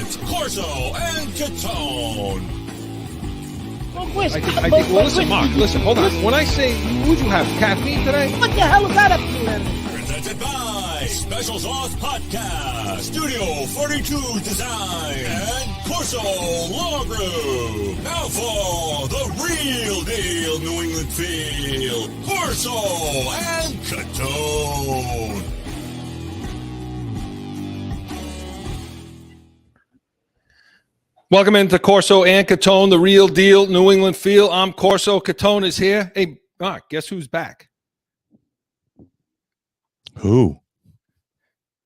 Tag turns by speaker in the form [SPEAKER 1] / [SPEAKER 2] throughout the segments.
[SPEAKER 1] present Corso and Catone.
[SPEAKER 2] I think, well, listen, Mark, listen, hold on. When I say, would you have caffeine today?
[SPEAKER 3] What the hell is that up to?
[SPEAKER 1] Presented by Special Sauce Podcast, Studio 42 Design, and Corso Law Group. Now for the real deal New England feel, Corso and Catone.
[SPEAKER 2] Welcome into Corso and Catone, the real deal New England feel. I'm Corso. Catone is here. Hey, Mark, guess who's back?
[SPEAKER 4] Who?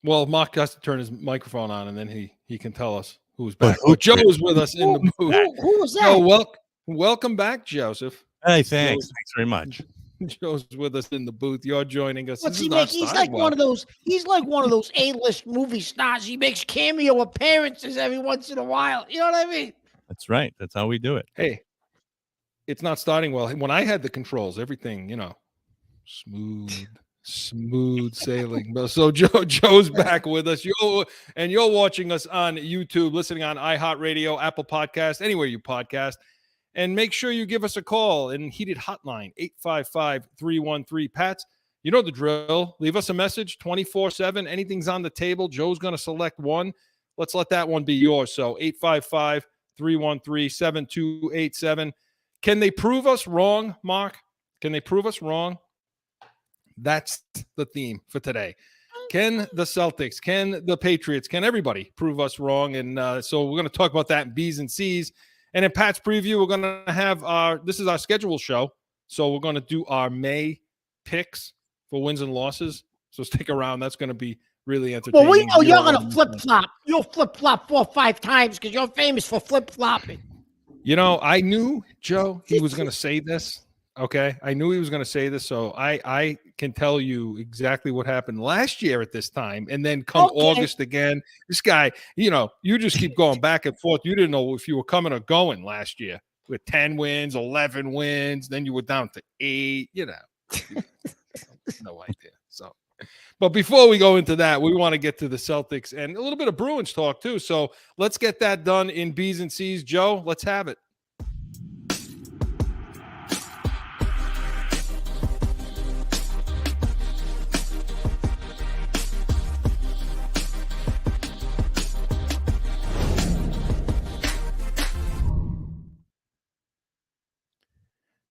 [SPEAKER 2] Well, Mark has to turn his microphone on, and then he can tell us who's back. But Joe is with us in the booth.
[SPEAKER 3] Who was that?
[SPEAKER 2] So welcome back, Joseph.
[SPEAKER 4] Hey, thanks. Thanks very much.
[SPEAKER 2] Joe's with us in the booth. You're joining us.
[SPEAKER 3] What's he make? He's like one of those. He's like one of those A-list movie stars. He makes cameo appearances every once in a while. You know what I mean?
[SPEAKER 4] That's right. That's how we do it.
[SPEAKER 2] Hey, it's not starting well. When I had the controls, everything, smooth sailing. So Joe's back with us. You're watching us on YouTube, listening on iHeartRadio, Apple Podcast, anywhere you podcast. And make sure you give us a call and heated hotline, 855-313-PATS. You know the drill. Leave us a message 24/7. Anything's on the table. Joe's going to select one. Let's let that one be yours. So 855-313-7287. Can they prove us wrong, Mark? Can they prove us wrong? That's the theme for today. Can the Celtics, can the Patriots, can everybody prove us wrong? And so we're going to talk about that in B's and C's. And in Pat's preview, we're going to have this is our schedule show. So we're going to do our May picks for wins and losses. So stick around. That's going to be really entertaining.
[SPEAKER 3] Well, we know you're going to flip-flop. You'll flip-flop 4 or 5 times because you're famous for flip-flopping.
[SPEAKER 2] I knew, Joe, he was going to say this. Okay. I knew he was going to say this. So I can tell you exactly what happened last year at this time. And then come August again, this guy, you just keep going back and forth. You didn't know if you were coming or going last year with 10 wins, 11 wins. Then you were down to 8, no idea. So, but before we go into that, we want to get to the Celtics and a little bit of Bruins talk too. So let's get that done in B's and C's. Joe, let's have it.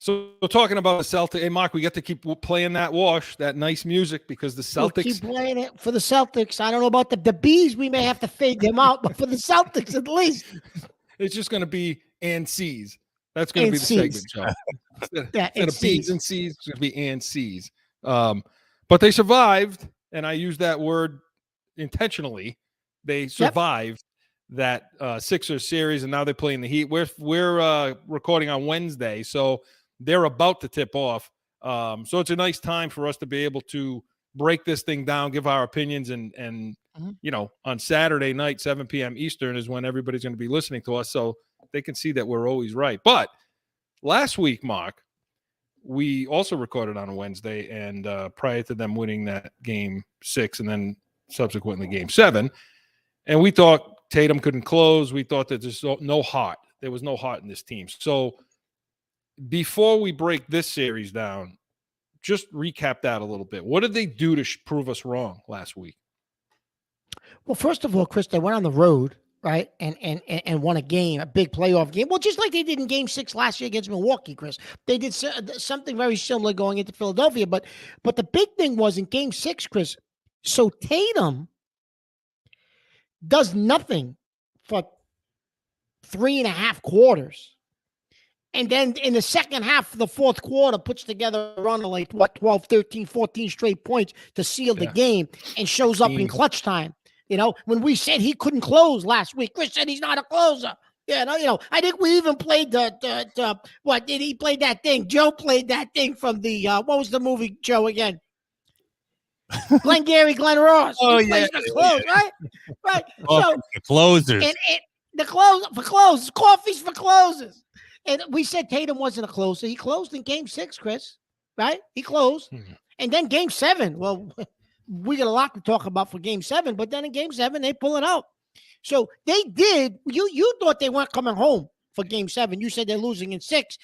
[SPEAKER 2] So we're talking about the Celtics. Hey, Mark, we get to keep playing that nice music, because the Celtics.
[SPEAKER 3] We'll keep playing it for the Celtics. I don't know about the Bees. We may have to fade them out, but for the Celtics at least.
[SPEAKER 2] It's just going to be and C's. That's going to be the segment, Joe. Instead of B's and C's, it's going to be and C's. But they survived, and I use that word intentionally. They survived that Sixers series, and now they're playing the Heat. We're recording on Wednesday, so they're about to tip off. So it's a nice time for us to be able to break this thing down, give our opinions, and on Saturday night, 7 p.m. Eastern is when everybody's going to be listening to us, so they can see that we're always right. But last week, Mark, we also recorded on a Wednesday, and prior to them winning that Game 6 and then subsequently Game 7, and we thought Tatum couldn't close. We thought that there's no heart. There was no heart in this team. So before we break this series down, just recap that a little bit. What did they do to prove us wrong last week?
[SPEAKER 3] Well, first of all, Chris, they went on the road, right, and won a game, a big playoff game. Well, just like they did in Game 6 last year against Milwaukee, Chris. They did something very similar going into Philadelphia. But the big thing was in Game 6, Chris, so Tatum does nothing for 3.5 quarters. And then in the second half of the fourth quarter, puts together a run of 12, 13, 14 straight points to seal the game and shows up in clutch time. When we said he couldn't close last week, Chris said he's not a closer. I think we even played what did he play that thing? Joe played that thing from the, what was the movie, Joe, again? Glenn Ross.
[SPEAKER 4] Oh, yeah.
[SPEAKER 3] Close, right? Right.
[SPEAKER 4] So the closers.
[SPEAKER 3] And the close for closers. Coffee's for closers. And we said Tatum wasn't a closer. He closed in Game 6, Chris. Right? He closed. Mm-hmm. And then Game 7. Well, we got a lot to talk about for Game 7, but then in Game 7, they pull it out. So they did. You thought they weren't coming home for Game 7. You said they're losing in 6.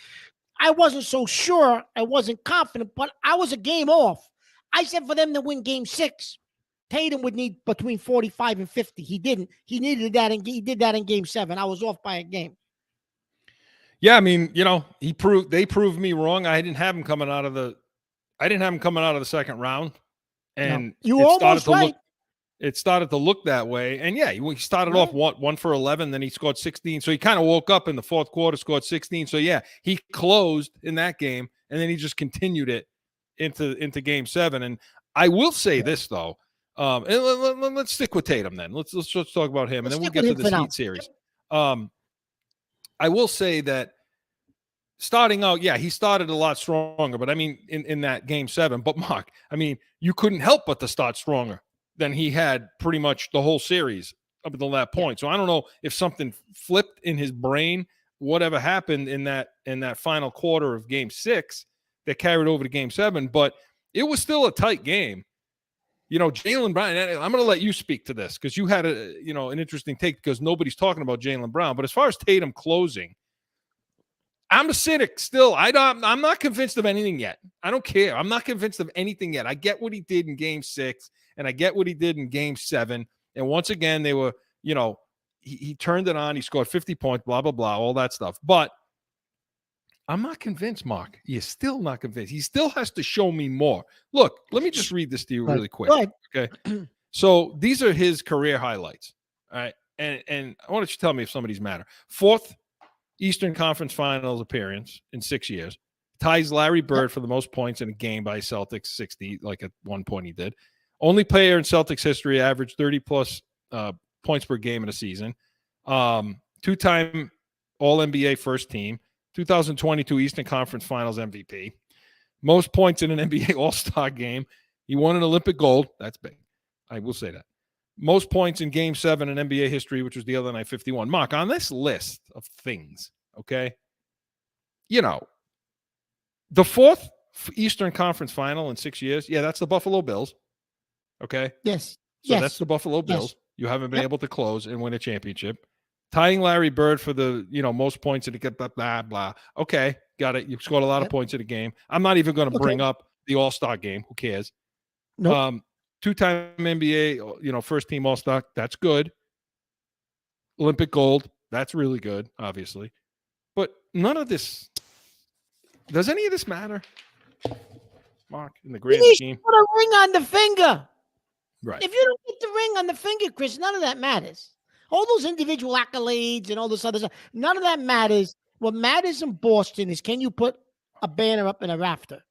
[SPEAKER 3] I wasn't so sure. I wasn't confident, but I was a game off. I said for them to win Game 6, Tatum would need between 45 and 50. He didn't. He needed that, and he did that in Game 7. I was off by a game.
[SPEAKER 2] Yeah, I mean, they proved me wrong. I didn't have him coming out of the second round, and
[SPEAKER 3] you almost right.
[SPEAKER 2] It started to look that way, and yeah, he started off 1 for 11, then he scored 16. So he kind of woke up in the fourth quarter, scored 16. So yeah, he closed in that game, and then he just continued it into Game 7. And I will say this though, and let's stick with Tatum then. Let's talk about him, and then we'll get to this Heat series. I will say that starting out, yeah, he started a lot stronger, but I mean, in that Game 7. But Mark, I mean, you couldn't help but to start stronger than he had pretty much the whole series up until that point. So I don't know if something flipped in his brain, whatever happened in that final quarter of Game 6 that carried over to Game 7, but it was still a tight game. Jaylen Brown, I'm going to let you speak to this because you had an interesting take because nobody's talking about Jaylen Brown. But as far as Tatum closing, I'm a cynic still. I'm not convinced of anything yet. I don't care. I'm not convinced of anything yet. I get what he did in Game 6, and I get what he did in Game 7. And once again, they were, he turned it on. He scored 50 points, blah, blah, blah, all that stuff. But I'm not convinced, Mark. You're still not convinced. He still has to show me more. Look, let me just read this to you really quick. Okay. So these are his career highlights. All right. And I want you to tell me if somebody's matter. 4th Eastern Conference Finals appearance in 6 years. Ties Larry Bird for the most points in a game by Celtics, 60, like at one point he did. Only player in Celtics history averaged 30-plus points per game in a season. 2-time All-NBA first team. 2022 Eastern Conference Finals MVP. Most points in an NBA All-Star game. He won an Olympic gold. That's big. I will say that. Most points in Game 7 in NBA history, which was the other night, 51. Mark, on this list of things, okay, the 4th Eastern Conference Final in 6 years, yeah, that's the Buffalo Bills, okay?
[SPEAKER 3] Yes.
[SPEAKER 2] So that's the Buffalo Bills. Yes. You haven't been able to close and win a championship. Tying Larry Bird for the, most points in the blah, blah, blah. Okay, got it. You scored a lot of points in the game. I'm not even going to bring up the All-Star game. Who cares?
[SPEAKER 3] Nope.
[SPEAKER 2] 2-time NBA, first team All-Star. That's good. Olympic gold. That's really good, obviously. But none of this, does any of this matter, Mark, in the grand scheme?
[SPEAKER 3] Put a ring on the finger.
[SPEAKER 2] Right.
[SPEAKER 3] If you don't get the ring on the finger, Chris, none of that matters. All those individual accolades and all this other stuff, none of that matters. What matters in Boston is, can you put a banner up in a rafter?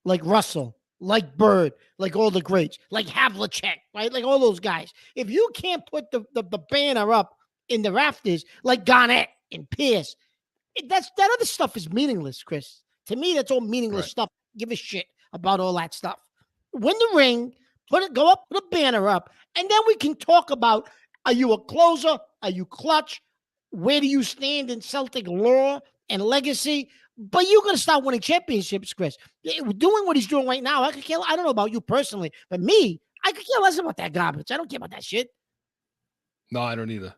[SPEAKER 3] Like Russell, like Bird, like all the greats, like Havlicek, right? Like all those guys. If you can't put the banner up in the rafters, like Garnett and Pierce, that other stuff is meaningless, Chris. To me, that's all meaningless stuff. Give a shit about all that stuff. Win the ring, go up, put a banner up, and then we can talk about, are you a closer? Are you clutch? Where do you stand in Celtic lore and legacy? But you're going to start winning championships, Chris. Doing what he's doing right now, I don't know about you personally, but me, I could care less about that garbage. I don't care about that shit.
[SPEAKER 2] No, I don't either.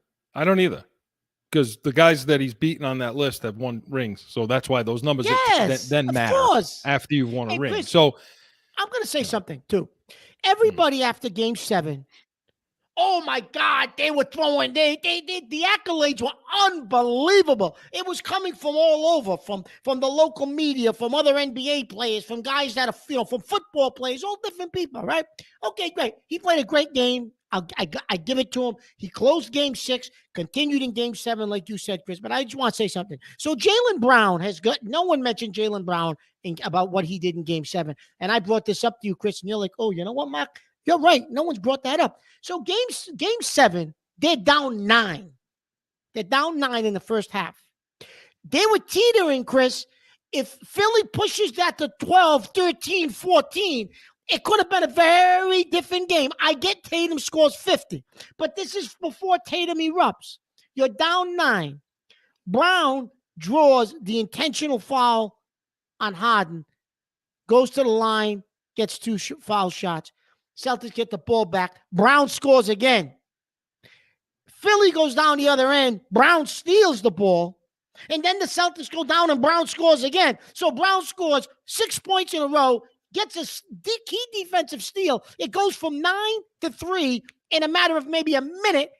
[SPEAKER 2] Because the guys that he's beaten on that list have won rings. So that's why those numbers then matter after you've won a ring.
[SPEAKER 3] Chris,
[SPEAKER 2] so
[SPEAKER 3] I'm going to say something, too. Everybody after Game 7, oh my God, they were throwing, the accolades were unbelievable. It was coming from all over, from the local media, from other NBA players, from guys that are, from football players, all different people, right? Okay, great. He played a great game. I give it to him. He closed Game 6, continued in Game 7, like you said, Chris. But I just want to say something. So Jaylen Brown no one mentioned Jaylen Brown about what he did in Game 7. And I brought this up to you, Chris, and you're like, oh, you know what, Mark? You're right. No one's brought that up. So Game 7, they're down 9. They're down 9 in the first half. They were teetering, Chris. If Philly pushes that to 12, 13, 14, it could have been a very different game. I get Tatum scores 50, but this is before Tatum erupts. You're down 9. Brown draws the intentional foul on Harden, goes to the line, gets 2 foul shots. Celtics get the ball back. Brown scores again. Philly goes down the other end. Brown steals the ball. And then the Celtics go down and Brown scores again. So Brown scores 6 points in a row, gets a key defensive steal. It goes from 9-3 in a matter of maybe a minute.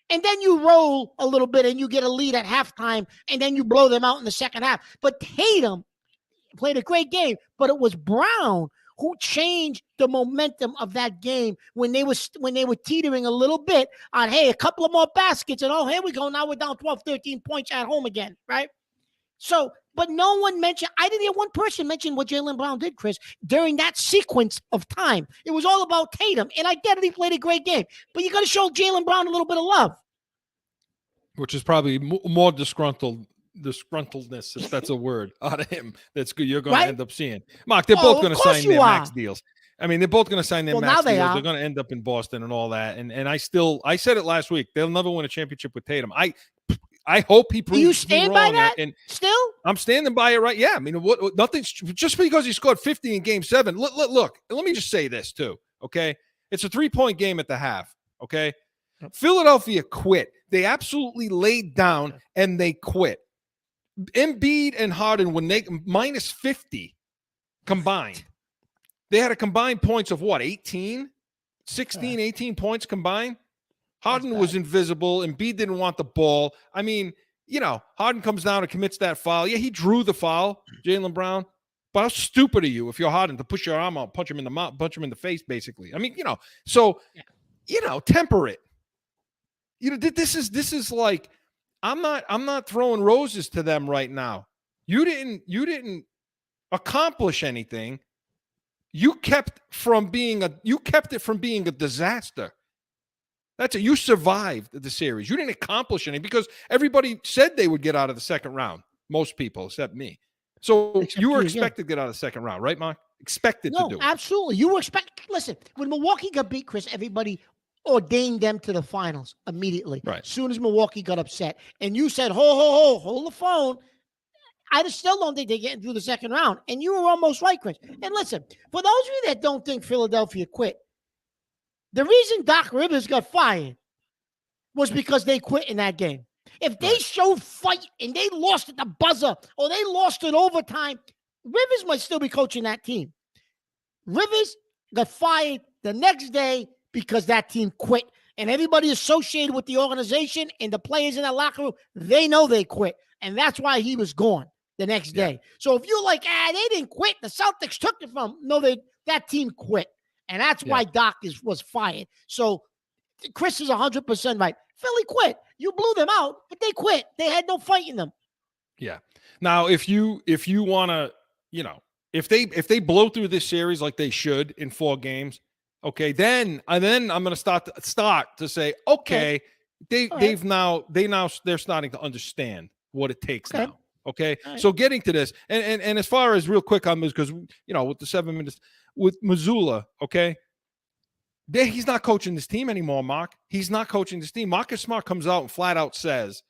[SPEAKER 3] And then you roll a little bit and you get a lead at halftime. And then you blow them out in the second half. But Tatum played a great game. But it was Brown who changed the momentum of that game when they were teetering a little bit on, hey, a couple of more baskets, and oh, here we go. Now we're down 12, 13 points at home again, right? So, but no one mentioned, I didn't hear one person mention what Jaylen Brown did, Chris, during that sequence of time. It was all about Tatum, and I get it, he played a great game, but you got to show Jaylen Brown a little bit of love.
[SPEAKER 2] Which is probably more disgruntledness, if that's a word, out of him. That's good. You're going to end up seeing. Mark, they're both going to sign their max deals. I mean, they're both going to sign their max deals. They're going to end up in Boston and all that. And I said it last week. They'll never win a championship with Tatum. I hope he proves.
[SPEAKER 3] Do you stand by that? And still,
[SPEAKER 2] I'm standing by it. Right? Yeah. I mean, nothing's just because he scored 50 in Game 7. Look. Let me just say this too. Okay, it's a 3-point game at the half. Okay, Philadelphia quit. They absolutely laid down and they quit. Embiid and Harden when they minus 50 combined. They had a combined points of what? 18 points combined. Harden was invisible. Embiid didn't want the ball. I mean, Harden comes down and commits that foul. Yeah, he drew the foul, Jaylen Brown. But how stupid are you if you're Harden to push your arm out, punch him in the mouth, punch him in the face, basically? I mean, so temper it. This is like, I'm not throwing roses to them right now. You didn't accomplish anything. You kept it from being a disaster. That's it. You survived the series. You didn't accomplish anything because everybody said they would get out of the second round. Most people, except me. So you were expected to get out of the second round, right, Mark? Expected to do it.
[SPEAKER 3] Absolutely. You were Listen, when Milwaukee got beat, Chris, everybody ordained them to the finals immediately.
[SPEAKER 2] Right.
[SPEAKER 3] As soon as Milwaukee got upset. And you said, hold the phone. I still don't think they're getting through the second round. And you were almost right, Chris. And listen, for those of you that don't think Philadelphia quit, the reason Doc Rivers got fired was because they quit in that game. If they showed fight and they lost at the buzzer or they lost in overtime, Rivers might still be coaching that team. Rivers got fired the next day because that team quit. And everybody associated with the organization and the players in that locker room, they know they quit. And that's why he was gone the next day. So if you're like, they didn't quit, the Celtics took it from them. No, that team quit. And that's why Doc was fired. So Chris is 100% right. Philly quit. You blew them out, but they quit. They had no fight in them.
[SPEAKER 2] Yeah. Now, if you want to, if they blow through this series like they should in 4 games, okay, then I'm going to start to say, okay, they're starting to understand what it takes now. Okay. Right. So getting to this, and as far as real quick on this, because with the 7 minutes with Mazzulla, okay, he's not coaching this team anymore, Mark. He's not coaching this team. Marcus Smart comes out and flat out says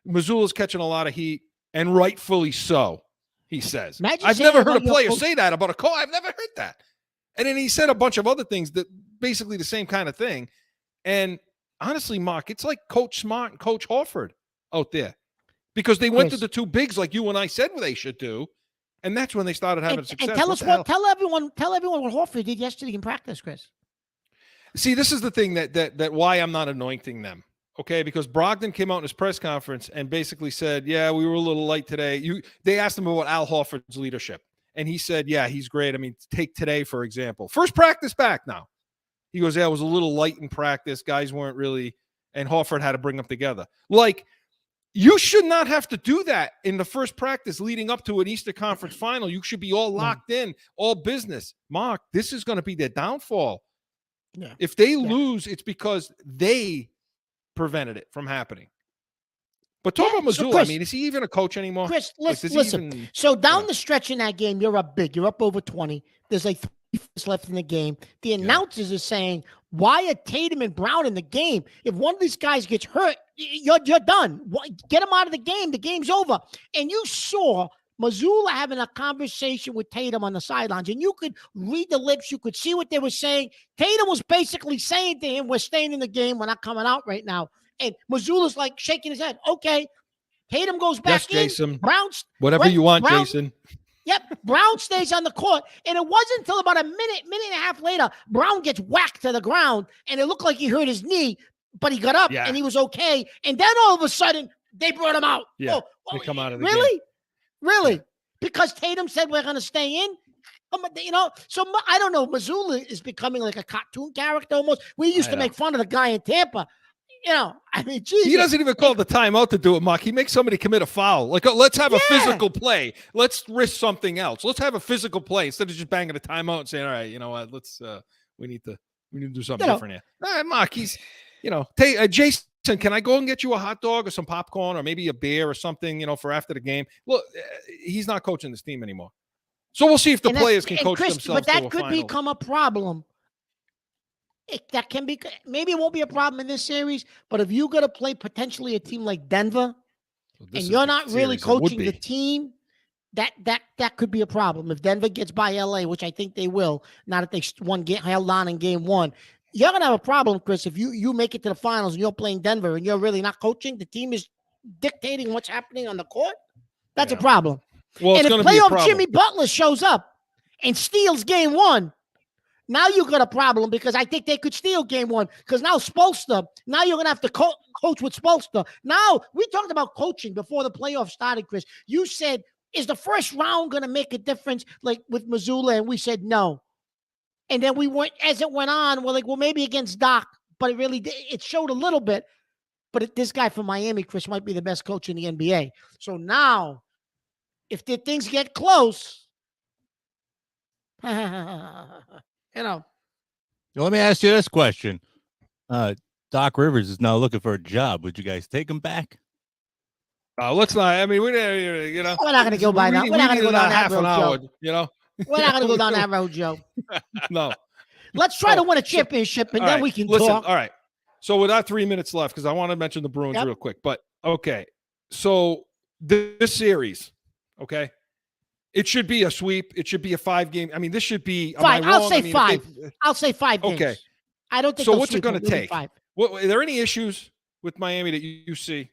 [SPEAKER 2] Mazzulla's catching a lot of heat, and rightfully so. He says, I've never heard a player say that about a coach. I've never heard that. And then he said a bunch of other things that basically the same kind of thing. And honestly, Mark, it's like Coach Smart and Coach Horford out there because they went to the 2 bigs like you and I said they should do. And that's when they started having success.
[SPEAKER 3] And tell everyone what Horford did yesterday in practice, Chris.
[SPEAKER 2] See, this is the thing that why I'm not anointing them. Okay, because Brogdon came out in his press conference and basically said, yeah, we were a little light today. They asked him about Al Horford's leadership. And he said, yeah, he's great. I mean, take today, for example. First practice back now. He goes, yeah, it was a little light in practice. Guys weren't really, and Horford had to bring them together. Like, you should not have to do that in the first practice leading up to an Eastern Conference final. You should be all locked in, all business. Mark, this is going to be their downfall. Yeah. If they lose, it's because they prevented it from happening. But talk about Mazzulla, Chris, I mean, is he even a coach anymore?
[SPEAKER 3] Chris, listen. So down the stretch in that game, you're up big. You're up over 20. There's like 3 minutes left in the game. The announcers are saying, why are Tatum and Brown in the game? If one of these guys gets hurt, you're done. Get him out of the game. The game's over. And you saw Mazzulla having a conversation with Tatum on the sidelines, and you could read the lips. You could see what they were saying. Tatum was basically saying to him, we're staying in the game. We're not coming out right now. And Mazzulla's like shaking his head. Okay. Tatum goes back in.
[SPEAKER 2] Jason.
[SPEAKER 3] Brown,
[SPEAKER 2] whatever you want, Jason.
[SPEAKER 3] Yep. Brown stays on the court. And it wasn't until about a minute and a half later, Brown gets whacked to the ground. And it looked like he hurt his knee, but he got up and he was okay. And then all of a sudden, they brought him out.
[SPEAKER 2] Yeah. They come out of the
[SPEAKER 3] really?
[SPEAKER 2] game.
[SPEAKER 3] Really?
[SPEAKER 2] Yeah.
[SPEAKER 3] Because Tatum said we're going to stay in? You know, so I don't know. Mazzulla is becoming like a cartoon character almost. We used to make fun of the guy in Tampa. You know, I mean, Jesus.
[SPEAKER 2] He doesn't even call the timeout to do it, Mark. He makes somebody commit a foul. Like, let's have a physical play. Let's risk something else. Let's have a physical play instead of just banging a timeout and saying, all right, you know what, let's we need to do something different here. All right, Mark, he's, you know, Jason, can I go and get you a hot dog or some popcorn or maybe a beer or something, you know, for after the game? Look, he's not coaching this team anymore. So we'll see if the players can coach themselves.
[SPEAKER 3] But that could become a problem. That can be, maybe it won't be a problem in this series, but if you got to play potentially a team like Denver and you're not really coaching the team, that could be a problem. If Denver gets by LA, which I think they will, now that they held on in game one, you're going to have a problem, Chris, if you make it to the finals and you're playing Denver and you're really not coaching, the team is dictating what's happening on the court. That's a problem.
[SPEAKER 2] Well,
[SPEAKER 3] and if playoff Jimmy Butler shows up and steals game one, now you got a problem because I think they could steal game one because now Spoelstra, now you're going to have to coach with Spoelstra. Now, we talked about coaching before the playoffs started, Chris. You said, is the first round going to make a difference like with Mazzulla? And we said no. And then we went, as it went on, we're like, well, maybe against Doc, but it showed a little bit. But this guy from Miami, Chris, might be the best coach in the NBA. So now, if the things get close, you know.
[SPEAKER 4] Let me ask you this question. Doc Rivers is now looking for a job. Would you guys take him back?
[SPEAKER 2] Let's not. I mean, you know.
[SPEAKER 3] We're not going to go by that. We're not going to go down that road, Joe.
[SPEAKER 2] You know.
[SPEAKER 3] We're not going to go down that road, Joe.
[SPEAKER 2] No.
[SPEAKER 3] Let's try to win a championship, and then we can talk.
[SPEAKER 2] All right. So with that 3 minutes left, because I want to mention the Bruins real quick. But, okay. So this series, okay, it should be a sweep. It should be a 5-game. I mean, this should be
[SPEAKER 3] 5. I'll say 5. I'll say 5 games.
[SPEAKER 2] Okay.
[SPEAKER 3] I don't think
[SPEAKER 2] so. What's it going to take?
[SPEAKER 3] 5.
[SPEAKER 2] Are there any issues with Miami that you see?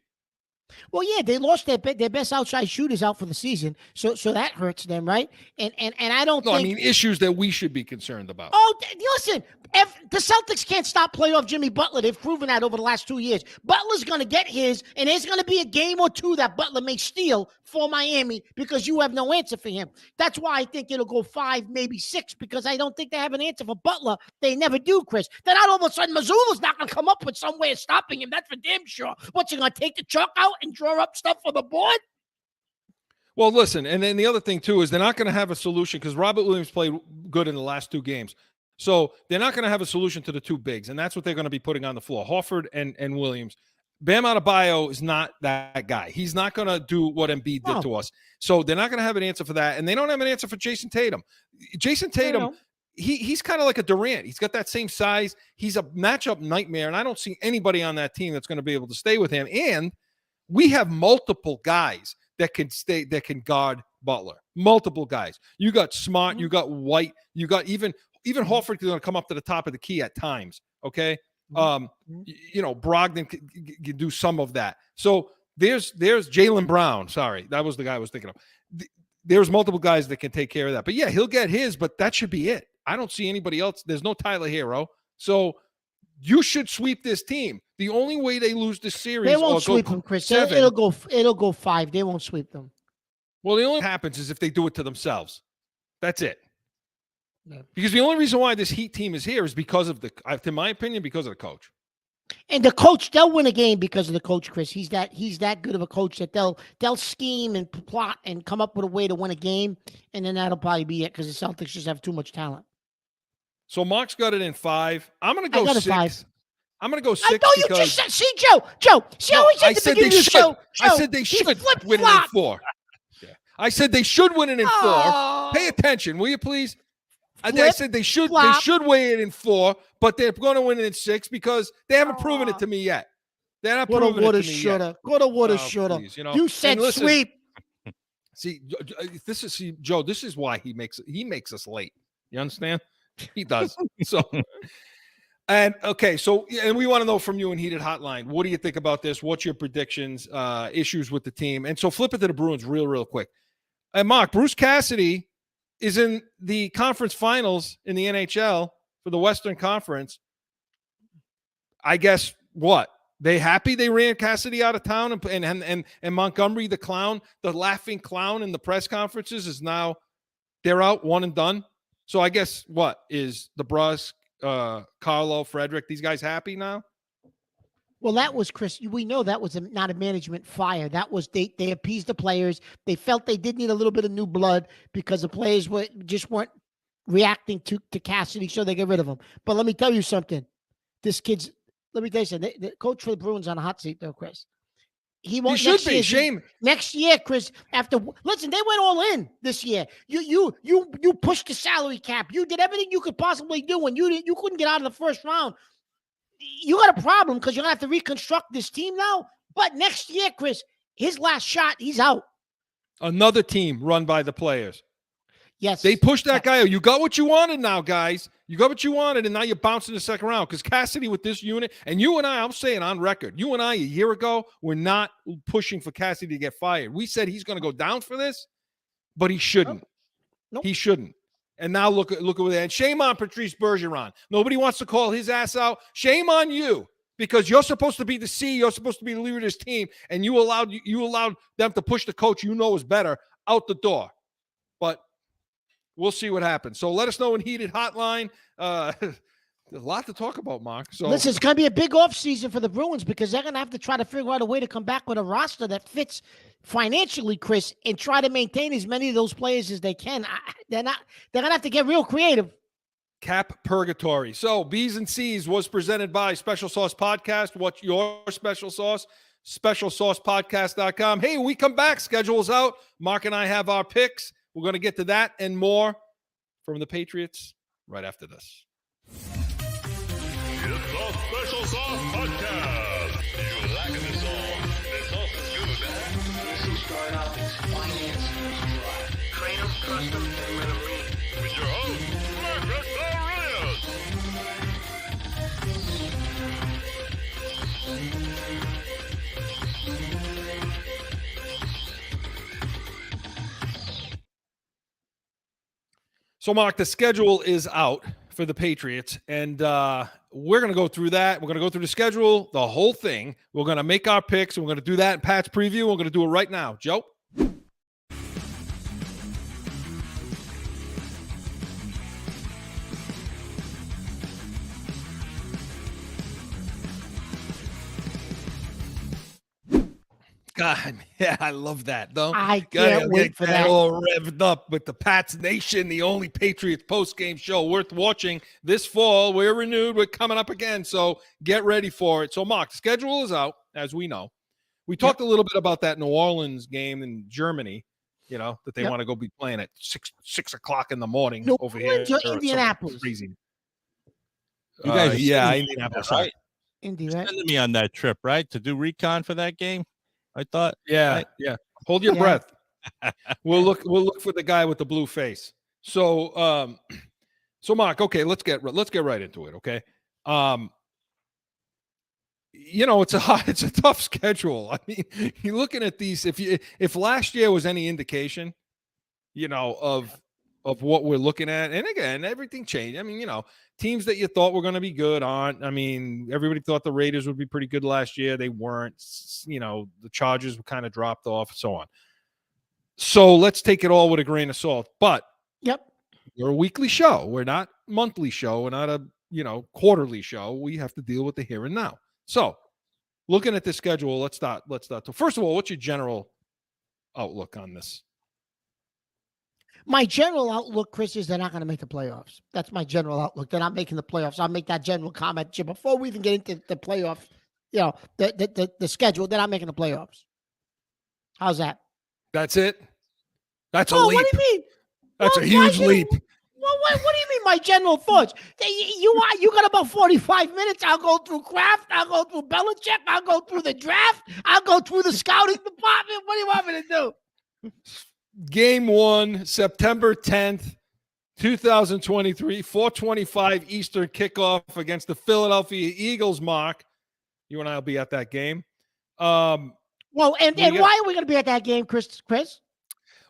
[SPEAKER 3] Well, yeah, they lost their best outside shooters out for the season, so that hurts them, right? And I don't think.
[SPEAKER 2] I mean, issues that we should be concerned about.
[SPEAKER 3] Oh, listen, the Celtics can't stop playoff Jimmy Butler. They've proven that over the last 2 years. Butler's going to get his, and there's going to be a game or two that Butler may steal for Miami because you have no answer for him. That's why I think it'll go 5, maybe 6, because I don't think they have an answer for Butler. They never do, Chris. Then all of a sudden, Mazzulla's not going to come up with some way of stopping him. That's for damn sure. What's he going to take the chalk out and draw up stuff for the board?
[SPEAKER 2] Well, listen, and then the other thing, too, is they're not going to have a solution because Robert Williams played good in the last 2 games. So they're not going to have a solution to the 2 bigs, and that's what they're going to be putting on the floor, Horford and Williams. Bam Adebayo is not that guy. He's not going to do what Embiid did to us. So they're not going to have an answer for that, and they don't have an answer for Jason Tatum. Jason Tatum, he's kind of like a Durant. He's got that same size. He's a matchup nightmare, and I don't see anybody on that team that's going to be able to stay with him. And we have multiple guys that can guard Butler. Multiple guys. You got Smart, you got White, you got even Horford is going to come up to the top of the key at times. Okay. You know, Brogdon can do some of that. So there's Jaylen Brown. Sorry, that was the guy I was thinking of. There's multiple guys that can take care of that. But yeah, he'll get his, but that should be it. I don't see anybody else. There's no Tyler Hero. So you should sweep this team. The only way they lose this series,
[SPEAKER 3] they won't sweep them, Chris. It'll go 5. They won't sweep them.
[SPEAKER 2] Well, the only thing happens is if they do it to themselves. That's it. Yeah. Because the only reason why this Heat team is here is because of in my opinion, because of the coach.
[SPEAKER 3] And the coach, they'll win a game because of the coach, Chris. He's that good of a coach that they'll scheme and plot and come up with a way to win a game, and then that'll probably be it because the Celtics just have too much talent.
[SPEAKER 2] So Mark's got it in 5. I'm going to go 6.
[SPEAKER 3] 5.
[SPEAKER 2] I'm going to go 6.
[SPEAKER 3] I know you just said, see, Joe. See how
[SPEAKER 2] I said they should.
[SPEAKER 3] Joe,
[SPEAKER 2] I said they should win it in 4. Yeah. I said they should win it in 4. Pay attention, will you please? I said they should weigh it in 4, but they're going to win it in 6 because they haven't proven it to me yet. They're not proving it to me yet.
[SPEAKER 3] Coulda, woulda, shoulda. You said sweep.
[SPEAKER 2] See, Joe. This is why he makes us late. You understand? He does. So, And okay, so and we want to know from you in Heated Hotline, what do you think about this? What's your predictions, issues with the team? And so flip it to the Bruins real quick. And Mark, Bruce Cassidy is in the conference finals in the NHL for the Western Conference. I guess what? They happy they ran Cassidy out of town and Montgomery, the clown, the laughing clown in the press conferences is now they're out, one and done. So I guess what is the Brus, Carlo, Frederick, these guys happy now?
[SPEAKER 3] Well, that was Chris. We know that was not a management fire. That was they appeased the players. They felt they did need a little bit of new blood because the players weren't reacting to Cassidy, so they get rid of him. But let me tell you something. Let me tell you something. The coach for the Bruins on a hot seat, though, Chris. He
[SPEAKER 2] should be. Shame.
[SPEAKER 3] Next year, Chris. Listen, they went all in this year. You pushed the salary cap. You did everything you could possibly do, and you couldn't get out of the first round. You got a problem because you're gonna have to reconstruct this team now. But next year, Chris, his last shot, he's out.
[SPEAKER 2] Another team run by the players.
[SPEAKER 3] Yes.
[SPEAKER 2] They pushed that guy out. You got what you wanted now, guys. You got what you wanted, and now you're bouncing the second round. Because Cassidy with this unit, and you and I, I'm saying on record, you and I a year ago, we're not pushing for Cassidy to get fired. We said he's going to go down for this, but he shouldn't.
[SPEAKER 3] Nope.
[SPEAKER 2] He shouldn't. And now look over there. And shame on Patrice Bergeron. Nobody wants to call his ass out. Shame on you. Because you're supposed to be the C, you're supposed to be the leader of this team, and you allowed them to push the coach you know is better out the door. But we'll see what happens. So let us know in Heated Hotline. There's a lot to talk about, Mark. So
[SPEAKER 3] listen, it's going to be a big offseason for the Bruins because they're going to have to try to figure out a way to come back with a roster that fits financially, Chris, and try to maintain as many of those players as they can. They're going to have to get real creative.
[SPEAKER 2] Cap purgatory. So B's and C's was presented by Special Sauce Podcast. What's your special sauce? SpecialSaucePodcast.com. Hey, when we come back, schedule's out. Mark and I have our picks. We're going to get to that and more from the Patriots right after this.
[SPEAKER 1] It's the Special Sauce Podcast. You like the sauce? The sauce is good.
[SPEAKER 5] This is start off as finance dry. Train them, trust them, and let them lead.
[SPEAKER 1] With your host, Marcus Aurelius.
[SPEAKER 2] So, Mark, the schedule is out for the Patriots, and we're going to go through that. We're going to go through the schedule, the whole thing. We're going to make our picks, and we're going to do that in Pat's preview. We're going to do it right now. Joe? God, yeah, I love that, though.
[SPEAKER 3] I can't wait for that.
[SPEAKER 2] All revved up with the Pats Nation, the only Patriots post-game show worth watching this fall. We're renewed. We're coming up again, so get ready for it. So, Mark, the schedule is out, as we know. We talked a little bit about that New Orleans game in Germany, that they want to go be playing at 6 o'clock in the morning over here.
[SPEAKER 3] Indianapolis.
[SPEAKER 2] Freezing.
[SPEAKER 4] You guys
[SPEAKER 2] Indianapolis.
[SPEAKER 4] Right?
[SPEAKER 3] Indy, right?
[SPEAKER 4] Sending me on that trip, right? To do recon for that game? I thought.
[SPEAKER 2] Yeah. Hold your breath. We'll look for the guy with the blue face. So, Mark, okay, let's get right into it. Okay. It's a tough schedule. I mean, you're looking at these. If last year was any indication, of what we're looking at, and again, everything changed. I mean, teams that you thought were going to be good aren't. I mean, everybody thought the Raiders would be pretty good last year. They weren't. The Chargers were kind of dropped off, so on. So let's take it all with a grain of salt. But we're a weekly show. We're not a monthly show. We're not a quarterly show. We have to deal with the here and now. So, looking at the schedule, let's start. So first of all, what's your general outlook on this?
[SPEAKER 3] My general outlook, Chris, is they're not going to make the playoffs. That's my general outlook. They're not making the playoffs. I'll make that general comment, Jim. Before we even get into the playoff, the schedule, they're not making the playoffs. How's that?
[SPEAKER 2] That's it? That's a leap.
[SPEAKER 3] What do you mean?
[SPEAKER 2] That's a huge leap.
[SPEAKER 3] What do you mean, my general thoughts? You got about 45 minutes. I'll go through Kraft. I'll go through Belichick. I'll go through the draft. I'll go through the scouting department. What do you want me to do?
[SPEAKER 2] Game 1, September 10th, 2023, 4:25 Eastern kickoff against the Philadelphia Eagles, Mark. You and I will be at that game.
[SPEAKER 3] Well, and why are we going to be at that game, Chris?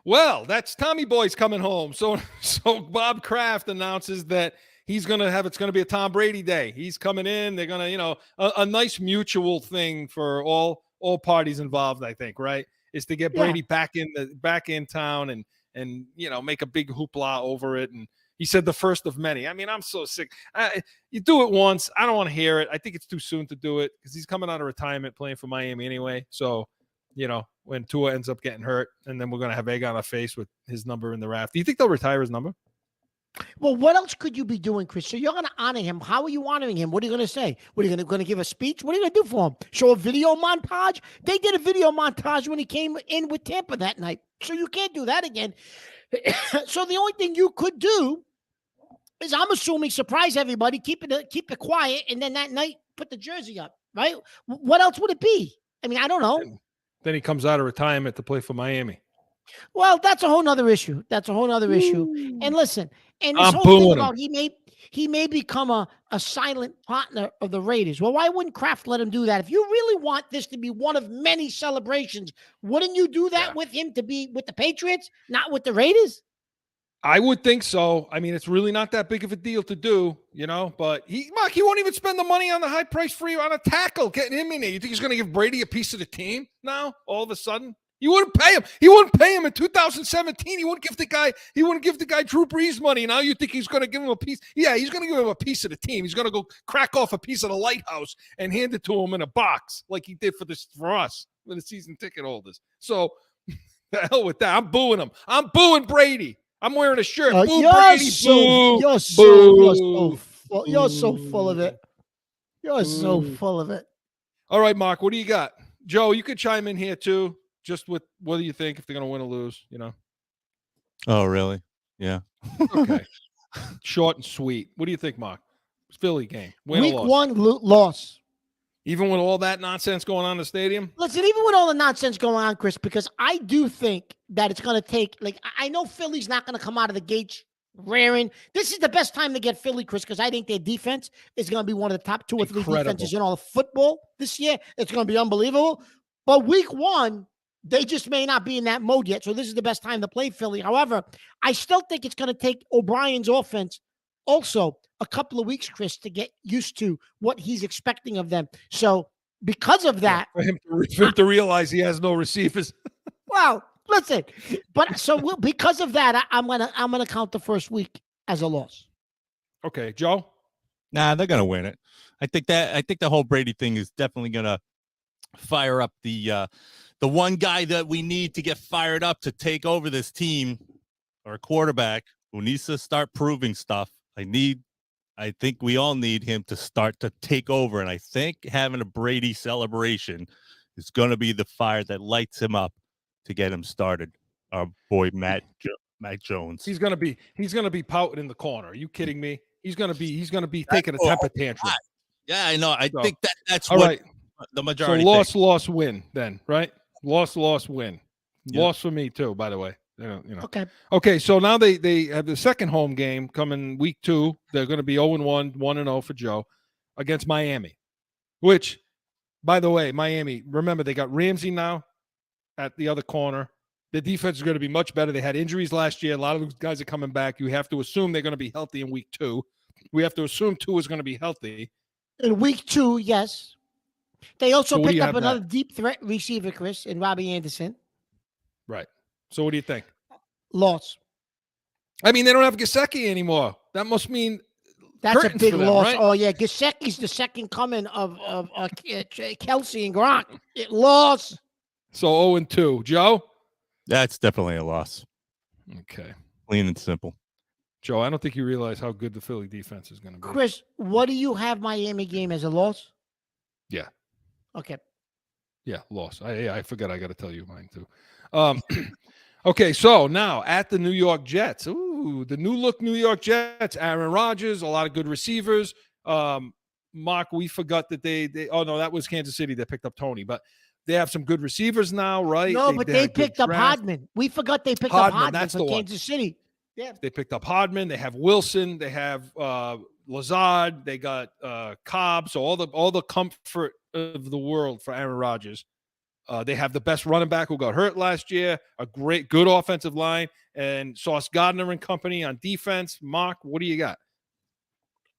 [SPEAKER 2] Well, that's Tommy Boy's coming home. So Bob Kraft announces that it's going to be a Tom Brady day. He's coming in. They're going to, a nice mutual thing for all parties involved, I think, right? Is to get Brady back in town and make a big hoopla over it. And he said the first of many. I mean, I'm so sick. You do it once. I don't want to hear it. I think it's too soon to do it because he's coming out of retirement playing for Miami anyway. So, when Tua ends up getting hurt, and then we're going to have egg on our face with his number in the raft. Do you think they'll retire his number?
[SPEAKER 3] Well, what else could you be doing, Chris? So you're going to honor him. How are you honoring him? What are you going to say? What are you going to give a speech? What are you going to do for him? Show a video montage? They did a video montage when he came in with Tampa that night. So you can't do that again. So the only thing you could do is, I'm assuming, surprise everybody, keep it quiet, and then that night put the jersey up, right? What else would it be? I mean, I don't know.
[SPEAKER 2] Then he comes out of retirement to play for Miami.
[SPEAKER 3] Well, that's a whole nother issue. And listen, and this
[SPEAKER 2] I'm
[SPEAKER 3] whole thing
[SPEAKER 2] him.
[SPEAKER 3] about he may become a silent partner of the Raiders. Well, why wouldn't Kraft let him do that? If you really want this to be one of many celebrations, wouldn't you do that with him to be with the Patriots, not with the Raiders?
[SPEAKER 2] I would think so. I mean, it's really not that big of a deal to do, but he won't even spend the money on the high price free on a tackle, getting him in there. You think he's going to give Brady a piece of the team now, all of a sudden? He wouldn't pay him. He wouldn't pay him in 2017. He wouldn't give the guy Drew Brees money. Now you think he's going to give him a piece? Yeah, he's going to give him a piece of the team. He's going to go crack off a piece of the lighthouse and hand it to him in a box like he did for us, for the season ticket holders. So the hell with that. I'm booing him. I'm booing Brady. I'm wearing a shirt. Boo, Brady.
[SPEAKER 3] You're so full of it. You're so full of it.
[SPEAKER 2] All right, Mark, what do you got? Joe, you could chime in here too. Just with what do you think if they're going to win or lose,
[SPEAKER 4] Oh, really? Yeah.
[SPEAKER 2] Okay. Short and sweet. What do you think, Mark? Philly game. Win
[SPEAKER 3] Week
[SPEAKER 2] or loss?
[SPEAKER 3] 1 loss.
[SPEAKER 2] Even with all that nonsense going on in the stadium?
[SPEAKER 3] Listen, even with all the nonsense going on, Chris, because I do think that it's going to take, I know Philly's not going to come out of the gates raring. This is the best time to get Philly, Chris, because I think their defense is going to be one of the top 2 or 3 defenses in all of football this year. It's going to be unbelievable. But week 1, they just may not be in that mode yet. So this is the best time to play Philly. However, I still think it's going to take O'Brien's offense also a couple of weeks, Chris, to get used to what he's expecting of them. So because of that,
[SPEAKER 2] for him to realize he has no receivers.
[SPEAKER 3] Well, listen, but so because of that, I'm gonna count the first week as a loss.
[SPEAKER 2] Okay, Joe.
[SPEAKER 4] Nah, they're gonna win it. I think the whole Brady thing is definitely gonna fire up the one guy that we need to get fired up to take over this team, or a quarterback who needs to start proving stuff. I think we all need him to start to take over. And I think having a Brady celebration is going to be the fire that lights him up to get him started. Our boy, Matt Jones.
[SPEAKER 2] He's going to be pouting in the corner. Are you kidding me? He's going to be taking a temper tantrum.
[SPEAKER 4] Yeah, I know. I think that's
[SPEAKER 2] all
[SPEAKER 4] what
[SPEAKER 2] right.
[SPEAKER 4] The majority.
[SPEAKER 2] So loss, win then, right? Loss, win. Yep. Loss for me too, by the way. Okay. So now they have the second home game coming week 2. They're going to be 0-1, 1-0 for Joe against Miami, which, by the way, Miami, remember they got Ramsey now at the other corner. The defense is going to be much better. They had injuries last year. A lot of those guys are coming back. You have to assume they're going to be healthy in week 2. We have to assume Tua is going to be healthy.
[SPEAKER 3] In week 2, yes. They also picked up another deep threat receiver, Chris, in Robbie Anderson.
[SPEAKER 2] Right. So what do you think?
[SPEAKER 3] Loss.
[SPEAKER 2] I mean, they don't have Gesicki anymore. That must mean
[SPEAKER 3] that's a big loss.
[SPEAKER 2] Right?
[SPEAKER 3] Oh, yeah. Gesicki's the second coming of Kelsey and Gronk. It lost.
[SPEAKER 2] So 0-2. Joe?
[SPEAKER 4] That's definitely a loss.
[SPEAKER 2] Okay.
[SPEAKER 4] Clean and simple.
[SPEAKER 2] Joe, I don't think you realize how good the Philly defense is going to be.
[SPEAKER 3] Chris, what do you have Miami game as a loss?
[SPEAKER 2] Yeah.
[SPEAKER 3] Okay.
[SPEAKER 2] Yeah, loss. I forgot I got to tell you mine too. Okay, so now at the New York Jets. Ooh, the new look New York Jets. Aaron Rodgers, a lot of good receivers. Mark, we forgot that they oh no, that was Kansas City that picked up Tony, but they have some good receivers now, right?
[SPEAKER 3] No, but they picked up Hodman. We forgot they picked up Hodman from Kansas City. Yeah.
[SPEAKER 2] They picked up Hardman. They have Wilson. They have Lazard. They got Cobb. So all the comfort of the world for Aaron Rodgers. They have the best running back who got hurt last year. A good offensive line, and Sauce Gardner and company on defense. Mark, what do you got?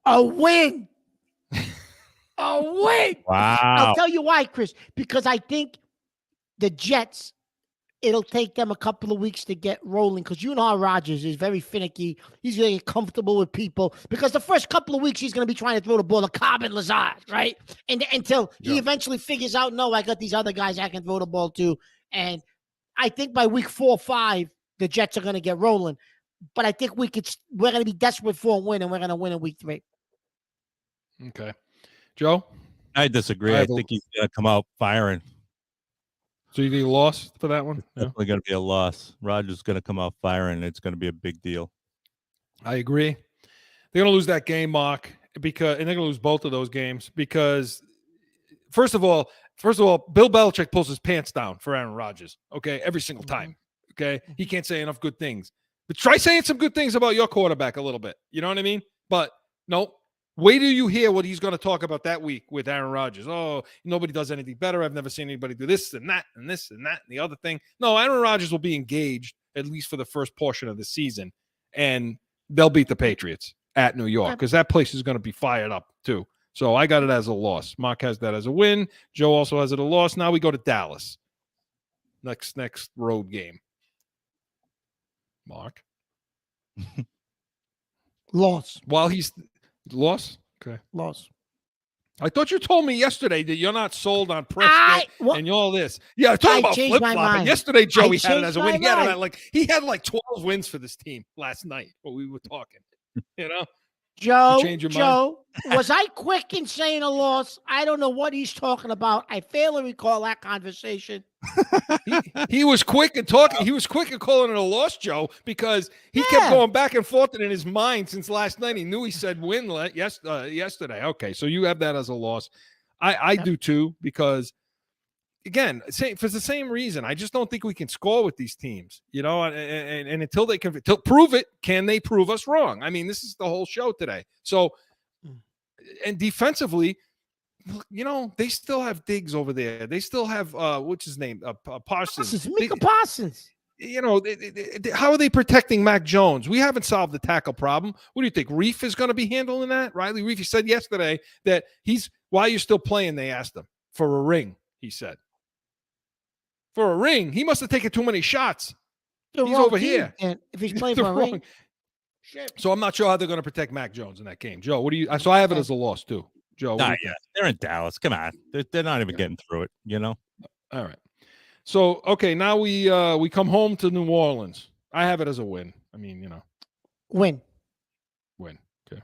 [SPEAKER 3] A win. A win.
[SPEAKER 4] Wow.
[SPEAKER 3] I'll tell you why, Chris. Because I think the Jets, it'll take them a couple of weeks to get rolling because you know how Rodgers is very finicky. He's going to get comfortable with people because the first couple of weeks he's going to be trying to throw the ball to Cobb and Lazard, right? And until he eventually figures out, no, I got these other guys I can throw the ball to. And I think by week 4 or 5, the Jets are going to get rolling. But I think we're going to be desperate for a win, and we're going to win in week 3.
[SPEAKER 2] Okay. Joe?
[SPEAKER 4] I disagree. I think he's going to come out firing.
[SPEAKER 2] So you think a loss for that one?
[SPEAKER 4] It's definitely going to be a loss. Rodgers is going to come out firing. It's going to be a big deal.
[SPEAKER 2] I agree. They're going to lose that game, Mark, and they're going to lose both of those games because, first of all, Bill Belichick pulls his pants down for Aaron Rodgers. Okay, every single time. Okay, he can't say enough good things. But try saying some good things about your quarterback a little bit. You know what I mean? But no. Wait till you hear what he's going to talk about that week with Aaron Rodgers. Oh, nobody does anything better. I've never seen anybody do this and that and this and that and the other thing. No, Aaron Rodgers will be engaged at least for the first portion of the season, and they'll beat the Patriots at New York because that place is going to be fired up too. So I got it as a loss. Mark has that as a win. Joe also has it a loss. Now we go to Dallas. Next road game. Mark?
[SPEAKER 3] Loss.
[SPEAKER 2] While he's... Loss? Okay.
[SPEAKER 3] Loss.
[SPEAKER 2] I thought you told me yesterday that you're not sold on Prescott and all this. Yeah, I told about flip-flopping. Yesterday, Joey had it as a win. He had like 12 wins for this team last night when we were talking. You know?
[SPEAKER 3] Joe, was I quick in saying a loss? I don't know what he's talking about. I fail to recall that conversation.
[SPEAKER 2] He was quick in talking. He was quick in calling it a loss, Joe, because he kept going back and forth in his mind since last night. He knew he said win yesterday. Okay, so you have that as a loss. I do too, because again, for the same reason, I just don't think we can score with these teams, you know, and until they can prove it, can they prove us wrong? I mean, this is the whole show today. So, and defensively, you know, they still have Diggs over there. They still have, what's his name? Parsons.
[SPEAKER 3] Micah Parsons.
[SPEAKER 2] You know, how are they protecting Mac Jones? We haven't solved the tackle problem. What do you think? Reef is going to be handling that? Riley Reef, he said yesterday that why are you still playing? They asked him for a ring, he said. For a ring, he must have taken too many shots. He's over here.
[SPEAKER 3] And if he's playing for a ring,
[SPEAKER 2] shit. So I'm not sure how they're going to protect Mac Jones in that game. Joe, what do you? So I have it as a loss too. Joe,
[SPEAKER 4] yeah, they're in Dallas. Come on, they're not even getting through it. You know.
[SPEAKER 2] All right. So okay, now we come home to New Orleans. I have it as a win. I mean, you know,
[SPEAKER 3] win.
[SPEAKER 2] Okay.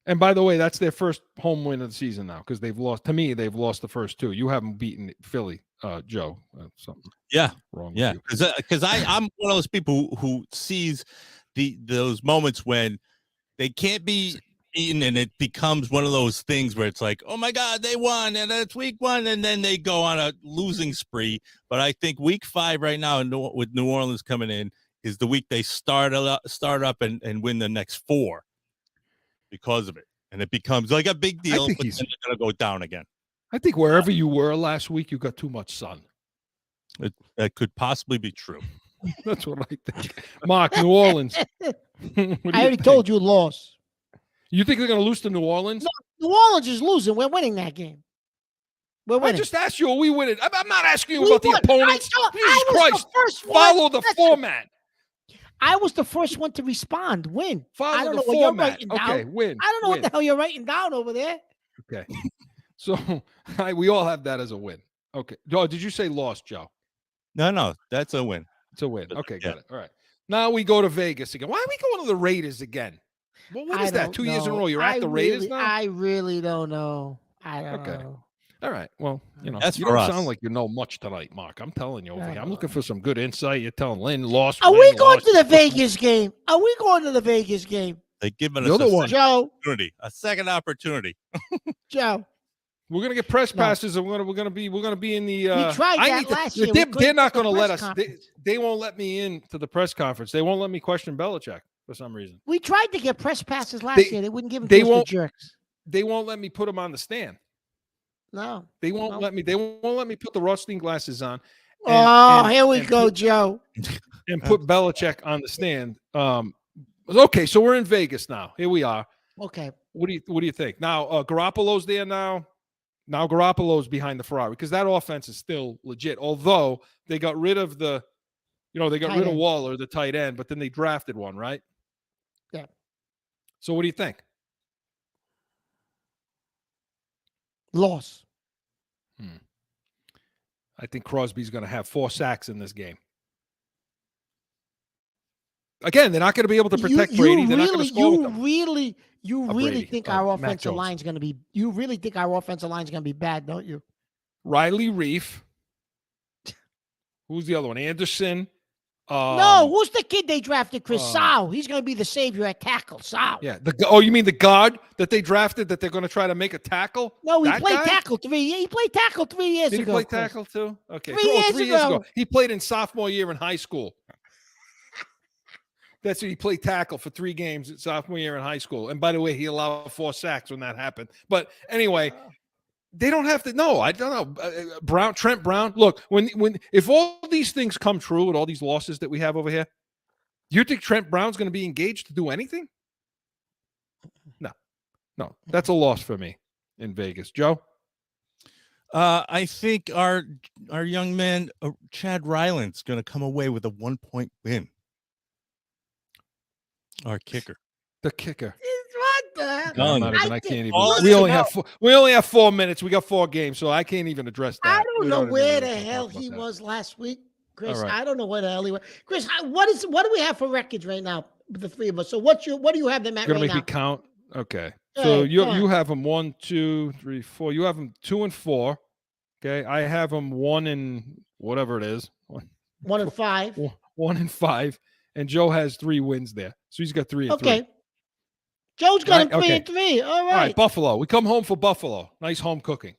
[SPEAKER 2] And by the way, that's their first home win of the season now because they've lost. To me, they've lost the first 2. You haven't beaten Philly. Joe, something wrong.
[SPEAKER 4] Yeah, because I'm one of those people who sees those moments when they can't be beaten, and it becomes one of those things where it's like, oh my God, they won, and it's week 1, and then they go on a losing spree. But I think week 5 right now, with New Orleans coming in, is the week they start up and win the next 4 because of it, and it becomes like a big deal. But then they're gonna go down again.
[SPEAKER 2] I think wherever you were last week, you got too much sun.
[SPEAKER 4] That could possibly be true.
[SPEAKER 2] That's what I think. Mark, New Orleans.
[SPEAKER 3] I already told you loss.
[SPEAKER 2] You think they're going to lose to New Orleans?
[SPEAKER 3] No, New Orleans is losing. We're winning that game. We're winning.
[SPEAKER 2] I just asked you, are we winning? I'm not asking you about the opponents. Jesus Christ.
[SPEAKER 3] The
[SPEAKER 2] follow the format.
[SPEAKER 3] I was the first one to respond. Win.
[SPEAKER 2] Follow
[SPEAKER 3] I don't
[SPEAKER 2] the
[SPEAKER 3] know what
[SPEAKER 2] format.
[SPEAKER 3] you're writing down.
[SPEAKER 2] Okay, win.
[SPEAKER 3] I don't know what the hell you're writing down over there.
[SPEAKER 2] Okay. So we all have that as a win. Okay. Oh, did you say loss, Joe?
[SPEAKER 4] No, that's a win.
[SPEAKER 2] It's a win. Okay, got it. All right. Now we go to Vegas again. Why are we going to the Raiders again? Well, what is that? 2 years in a row? You're at the Raiders now?
[SPEAKER 3] I really don't know. I don't know.
[SPEAKER 2] All right. Well, you know,
[SPEAKER 4] that's
[SPEAKER 2] you
[SPEAKER 4] for
[SPEAKER 2] don't
[SPEAKER 4] us.
[SPEAKER 2] sound like you know much tonight, Mark. I'm telling you over here. I'm looking for some good insight. You're telling Lynn lost.
[SPEAKER 3] Are we going to the Vegas game? Are we going to the Vegas game?
[SPEAKER 4] They're giving us a second opportunity.
[SPEAKER 3] Joe.
[SPEAKER 2] We're gonna get press passes, and we're gonna be in the.
[SPEAKER 3] We tried that last year.
[SPEAKER 2] They're not gonna let us. They won't let me in to the press conference. They won't let me question Belichick. for some reason.
[SPEAKER 3] We tried to get press passes last year. They wouldn't give them
[SPEAKER 2] they
[SPEAKER 3] to us, the
[SPEAKER 2] won't-
[SPEAKER 3] jerks.
[SPEAKER 2] They won't let me put them on the stand.
[SPEAKER 3] No.
[SPEAKER 2] They won't let me. They won't let me put the Rothstein glasses on.
[SPEAKER 3] Here we go, Joe.
[SPEAKER 2] And put Belichick on the stand. Okay, so we're in Vegas now. Here we are.
[SPEAKER 3] Okay.
[SPEAKER 2] What do you think? Now Garoppolo's there now. Now Garoppolo's behind the Ferrari because that offense is still legit. Although they got rid of they got rid of Waller, the tight end, but then they drafted one, right?
[SPEAKER 3] Yeah.
[SPEAKER 2] So what do you think?
[SPEAKER 3] Loss.
[SPEAKER 2] I think Crosby's going to have 4 sacks in this game. Again, they're not going to be able to protect Brady. They're not going to score with him.
[SPEAKER 3] You really think our
[SPEAKER 2] Mac
[SPEAKER 3] offensive line is going to be? You really think our offensive line is going to be bad, don't you?
[SPEAKER 2] Riley Reef. Who's the other one? Anderson.
[SPEAKER 3] No, who's the kid they drafted? Chris Sau. He's going to be the savior at tackle. Sau.
[SPEAKER 2] Yeah. You mean the guard that they drafted that they're going to try to make a tackle?
[SPEAKER 3] No, he played tackle 3 years. He played tackle 3 years
[SPEAKER 2] ago. Did he play tackle too? Okay. 3 years ago. He played in sophomore year in high school. That's what he played tackle for 3 games at sophomore year in high school. And by the way, he allowed 4 sacks when that happened. But anyway, they don't have to. No, I don't know. Trent Brown. Look, if all these things come true with all these losses that we have over here, you think Trent Brown's going to be engaged to do anything? No, that's a loss for me in Vegas. Joe?
[SPEAKER 4] I think our young man, Chad Ryland's going to come away with a 1-point win. Our kicker.
[SPEAKER 2] The kicker.
[SPEAKER 3] What the?
[SPEAKER 2] I can't even. We only have 4 minutes. We got 4 games, so I can't even address that.
[SPEAKER 3] I don't know where the hell he was last week, Chris. Right. I don't know where the hell he was. Chris, what do we have for records right now? The 3 of us. So what do you have them at right now?
[SPEAKER 2] You're gonna make me count. Okay. So you have them 1, 2, 3, 4. You have them 2 and 4. Okay. I have them 1 and whatever it is.
[SPEAKER 3] 1 and 5.
[SPEAKER 2] 1 and 5. And Joe has 3 wins there. So he's got 3 and 3.
[SPEAKER 3] Okay. Joe's got him 3 and 3. All right.
[SPEAKER 2] Buffalo. We come home for Buffalo. Nice home cooking.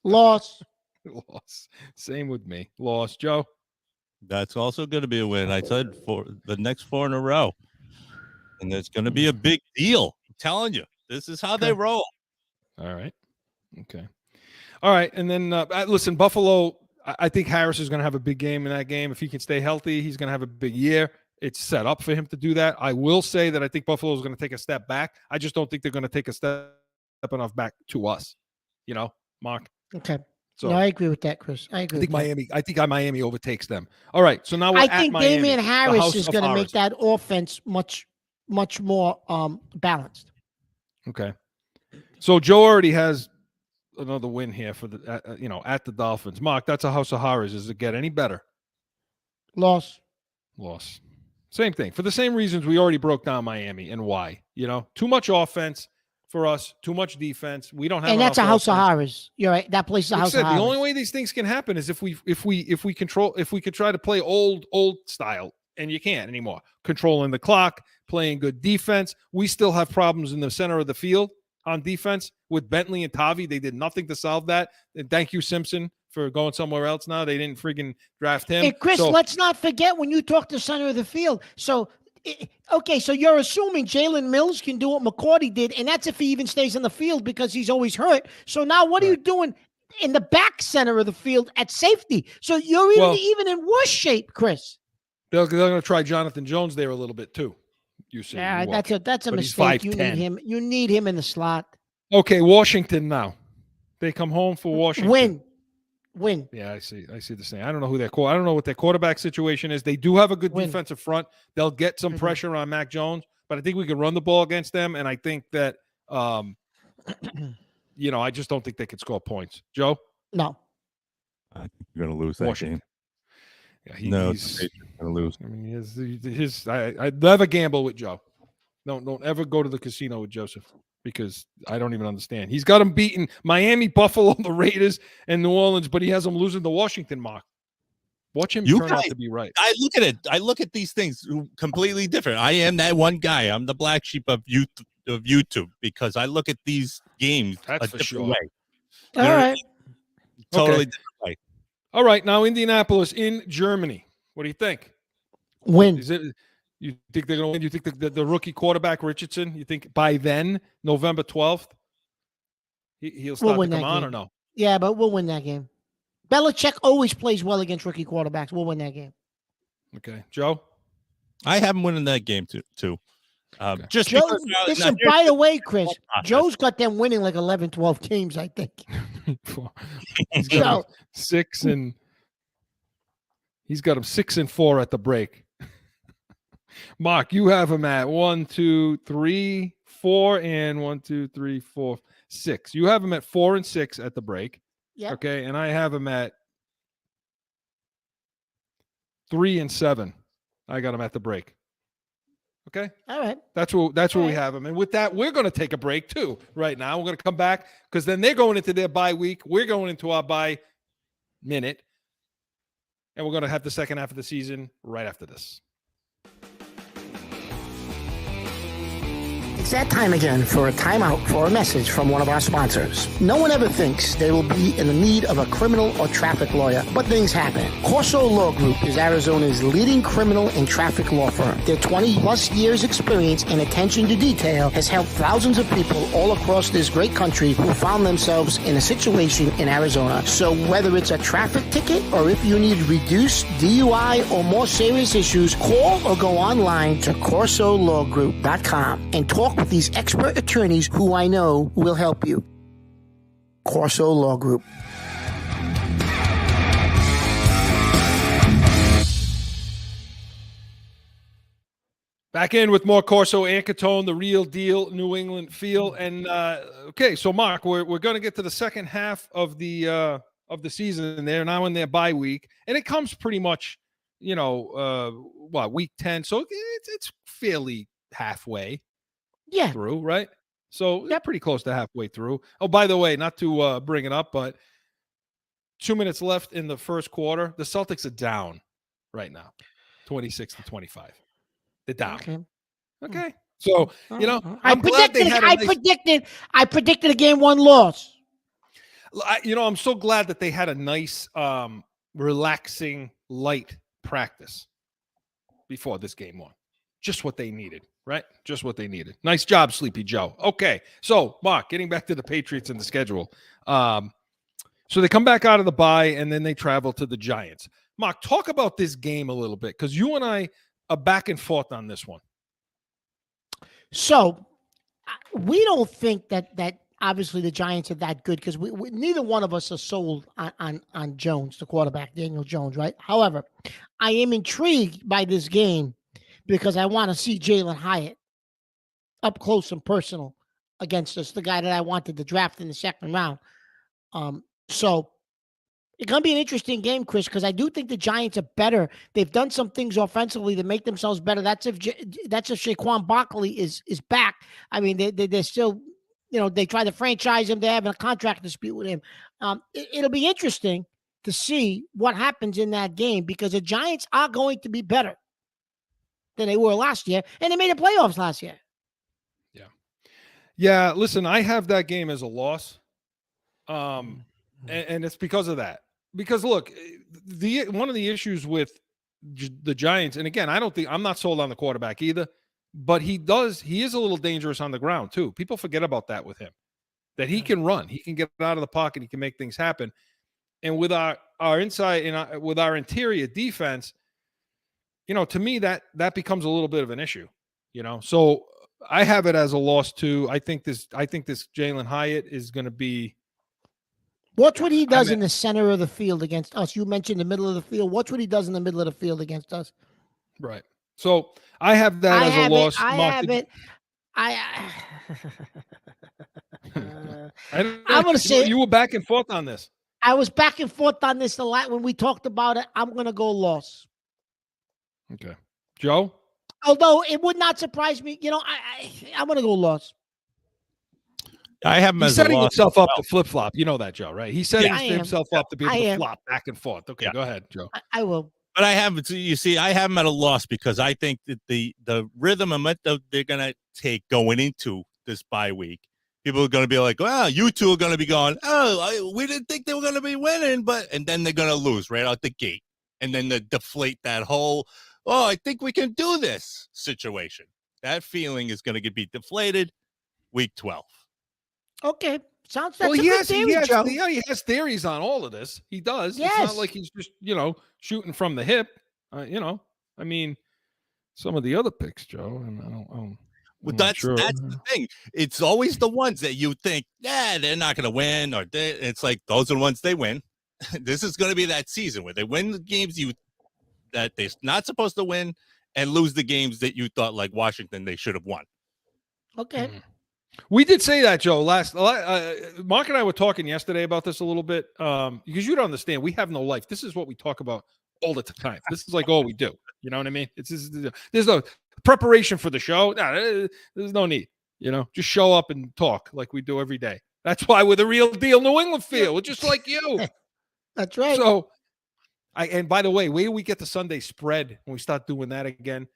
[SPEAKER 3] Loss.
[SPEAKER 2] Same with me. Loss. Joe?
[SPEAKER 4] That's also going to be a win. I said for the next 4 in a row. And it's going to be a big deal. I'm telling you. This is how they roll.
[SPEAKER 2] All right. Okay. All right. And then, listen, Buffalo, I think Harris is going to have a big game in that game. If he can stay healthy, he's going to have a big year. It's set up for him to do that. I will say that I think Buffalo is going to take a step back. I just don't think they're going to take a step enough back to us. Mark.
[SPEAKER 3] Okay. So I agree with that, Chris. I think
[SPEAKER 2] Miami overtakes them. All right. So now
[SPEAKER 3] I think Damian Harris is going to make that offense much more balanced.
[SPEAKER 2] Okay. So Joe already has another win here for the at the Dolphins. Mark, that's a house of horrors. Does it get any better?
[SPEAKER 3] Loss.
[SPEAKER 2] Same thing. For the same reasons we already broke down Miami and why. Too much offense for us, too much defense. We don't have.
[SPEAKER 3] And that's a house of horrors. You're right. That place is a house of horrors.
[SPEAKER 2] The only way these things can happen is if we could try to play old style, and you can't anymore. Controlling the clock, playing good defense. We still have problems in the center of the field on defense with Bentley and Tavi. They did nothing to solve that. And thank you, Simpson, for going somewhere else now. They didn't freaking draft him.
[SPEAKER 3] Hey, Chris, let's not forget when you talk the center of the field. So, okay, so you're assuming Jalen Mills can do what McCourty did, and that's if he even stays in the field because he's always hurt. So now what are you doing in the back center of the field at safety? So you're even in worse shape, Chris.
[SPEAKER 2] They're going to try Jonathan Jones there a little bit too. You see,
[SPEAKER 3] yeah, that's a mistake. You need him. You need him in the slot.
[SPEAKER 2] Okay, Washington now. They come home for Washington.
[SPEAKER 3] Win.
[SPEAKER 2] Yeah, I see the same. I don't know who I don't know what their quarterback situation is. They do have a good defensive front. They'll get some pressure on Mac Jones, but I think we can run the ball against them. And I think that, I just don't think they could score points. Joe?
[SPEAKER 3] No.
[SPEAKER 4] I think you're going to lose that game.
[SPEAKER 2] Yeah,
[SPEAKER 4] he's going to lose.
[SPEAKER 2] I mean, I never gamble with Joe. Don't ever go to the casino with Joseph because I don't even understand. He's got them beating Miami, Buffalo, the Raiders, and New Orleans, but he has them losing to Washington, Mark. Watch him turn out to be right.
[SPEAKER 4] I look at it. I look at these things completely different. I am that one guy. I'm the black sheep of YouTube because I look at these games a different way.
[SPEAKER 3] All right.
[SPEAKER 4] Totally different way.
[SPEAKER 2] All right, now Indianapolis in Germany. What do you think?
[SPEAKER 3] Win.
[SPEAKER 2] You think they're going to win? You think the rookie quarterback Richardson? You think by then, November 12th, he'll start to come on or no?
[SPEAKER 3] Yeah, but we'll win that game. Belichick always plays well against rookie quarterbacks. We'll win that game.
[SPEAKER 2] Okay, Joe.
[SPEAKER 4] I have him winning that game too.
[SPEAKER 2] Okay.
[SPEAKER 4] Just
[SPEAKER 3] Joe,
[SPEAKER 4] because,
[SPEAKER 3] listen, by the way, Chris, Joe's got them winning like 11, 12 games, I think.
[SPEAKER 2] He's got 6 and he's got him 6-4 at the break. Mark, you have him at 1, 2, 3, 4, and 1, 2, 3, 4, 6. You have him at 4 and 6 at the break.
[SPEAKER 3] Yeah.
[SPEAKER 2] Okay, and I have him at 3 and 7. I got him at the break. Okay.
[SPEAKER 3] All right.
[SPEAKER 2] That's where we have him. And with that, we're going to take a break too right now. We're going to come back because then they're going into their bye week. We're going into our bye minute. And we're going to have the second half of the season right after this.
[SPEAKER 3] It's that time again for a timeout for a message from one of our sponsors. No one ever thinks they will be in the need of a criminal or traffic lawyer, but things happen. Corso Law Group is Arizona's leading criminal and traffic law firm. Their 20-plus years experience and attention to detail has helped thousands of people all across this great country who found themselves in a situation in Arizona. So whether it's a traffic ticket or if you need reduced DUI or more serious issues, call or go online to CorsoLawGroup.com and talk with these expert attorneys who I know will help you. Corso Law Group.
[SPEAKER 2] Back in with more Corso and Catone, the real deal New England feel. And okay, so Mark, we're going to get to the second half of the season. They're now in their bye week, and it comes pretty much, week 10. So it's fairly halfway.
[SPEAKER 3] Yeah.
[SPEAKER 2] Through, right? So pretty close to halfway through. Oh, by the way, not to bring it up, but 2 minutes left in the first quarter. The Celtics are down right now, 26-25. They're down. Okay. So,
[SPEAKER 3] I predicted a game 1 loss.
[SPEAKER 2] I'm so glad that they had a nice, relaxing, light practice before this game 1. Just what they needed. Right? Just what they needed. Nice job, Sleepy Joe. Okay. So, Mark, getting back to the Patriots and the schedule. So they come back out of the bye, and then they travel to the Giants. Mark, talk about this game a little bit, because you and I are back and forth on this one.
[SPEAKER 3] So, we don't think that obviously the Giants are that good, because we neither one of us are sold on Jones, the quarterback, Daniel Jones, right? However, I am intrigued by this game, because I want to see Jalen Hyatt up close and personal against us, the guy that I wanted to draft in the second round. So it's going to be an interesting game, Chris, because I do think the Giants are better. They've done some things offensively to make themselves better. That's if Saquon Barkley is back. I mean, they're still, they try to franchise him. They're having a contract dispute with him. It'll be interesting to see what happens in that game, because the Giants are going to be better than they were last year, and they made the playoffs last year.
[SPEAKER 2] Yeah. Listen, I have that game as a loss, and it's because of that. Because look, one of the issues with the Giants, and again, I'm not sold on the quarterback either, but he is a little dangerous on the ground too. People forget about that with him, that he can run, he can get out of the pocket, he can make things happen. And with our inside and with our interior defense, to me, that becomes a little bit of an issue, So I have it as a loss too. I think this Jalen Hyatt is going to be.
[SPEAKER 3] Watch what he does in the center of the field against us. You mentioned the middle of the field. Watch what he does in the middle of the field against us.
[SPEAKER 2] Right. So I have that as a loss.
[SPEAKER 3] I'm going to say
[SPEAKER 2] you were back and forth on this.
[SPEAKER 3] I was back and forth on this a lot when we talked about it. I'm going to go loss.
[SPEAKER 2] Okay. Joe?
[SPEAKER 3] Although it would not surprise me. I'm going to go loss.
[SPEAKER 4] I have him as
[SPEAKER 2] setting
[SPEAKER 4] a loss
[SPEAKER 2] himself up to flip-flop. You know that, Joe, right? He's setting himself up to be able to flop back and forth. Okay, Go ahead, Joe.
[SPEAKER 3] I will.
[SPEAKER 4] But I have him at a loss, because I think that the rhythm and momentum they're going to take going into this bye week, people are going to be like, well, you two are going to be going, we didn't think they were going to be winning, and then they're going to lose right out the gate. And then they deflate that whole, oh, I think we can do this situation. That feeling is going to be deflated week 12.
[SPEAKER 3] Okay. That's
[SPEAKER 2] Well,
[SPEAKER 3] a good theory, Joe.
[SPEAKER 2] He has theories on all of this. He does.
[SPEAKER 3] Yes.
[SPEAKER 2] It's not like he's just, shooting from the hip. I mean, some of the other picks, Joe, and
[SPEAKER 4] Well, that's the thing. It's always the ones that you think, they're not going to win, or it's like those are the ones they win. This is going to be that season where they win the games that they're not supposed to win and lose the games that you thought, like Washington, they should have won.
[SPEAKER 3] Okay.
[SPEAKER 2] We did say that, Joe. Mark and I were talking yesterday about this a little bit because you don't understand. We have no life. This is what we talk about all the time. This is like all we do. You know what I mean? There's no preparation for the show. No, there's no need. Just show up and talk like we do every day. That's why we're the real deal New England feel. We're just like you.
[SPEAKER 3] That's right.
[SPEAKER 2] So, and by the way, where we get the Sunday spread when we start doing that again,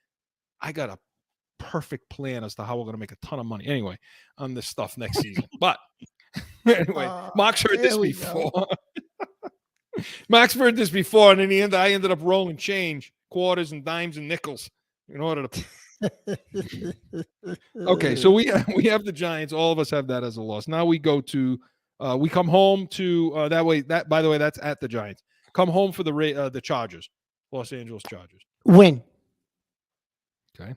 [SPEAKER 2] I got a perfect plan as to how we're going to make a ton of money anyway on this stuff next season. But anyway, Mark's heard this before. Mark's heard this before, and in the end, I ended up rolling change, quarters and dimes and nickels in order to. Okay, so we have the Giants. All of us have that as a loss. Now we go to we come home to that way. That, by the way, that's at the Giants. Come home for the Chargers, Los Angeles Chargers.
[SPEAKER 3] Win.
[SPEAKER 2] Okay.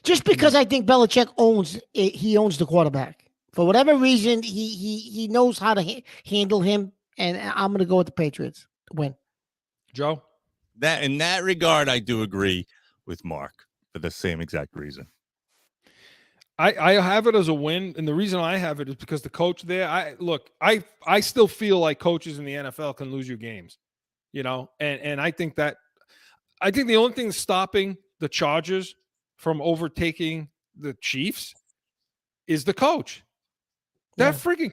[SPEAKER 3] Just because I think Belichick owns the quarterback. For whatever reason, he knows how to handle him, and I'm going to go with the Patriots. Win.
[SPEAKER 2] Joe?
[SPEAKER 4] That in that regard, I do agree with Mark for the same exact reason.
[SPEAKER 2] I have it as a win, and the reason I have it is because the coach there. I still feel like coaches in the NFL can lose you games, and I think the only thing stopping the Chargers from overtaking the Chiefs is the coach. That freaking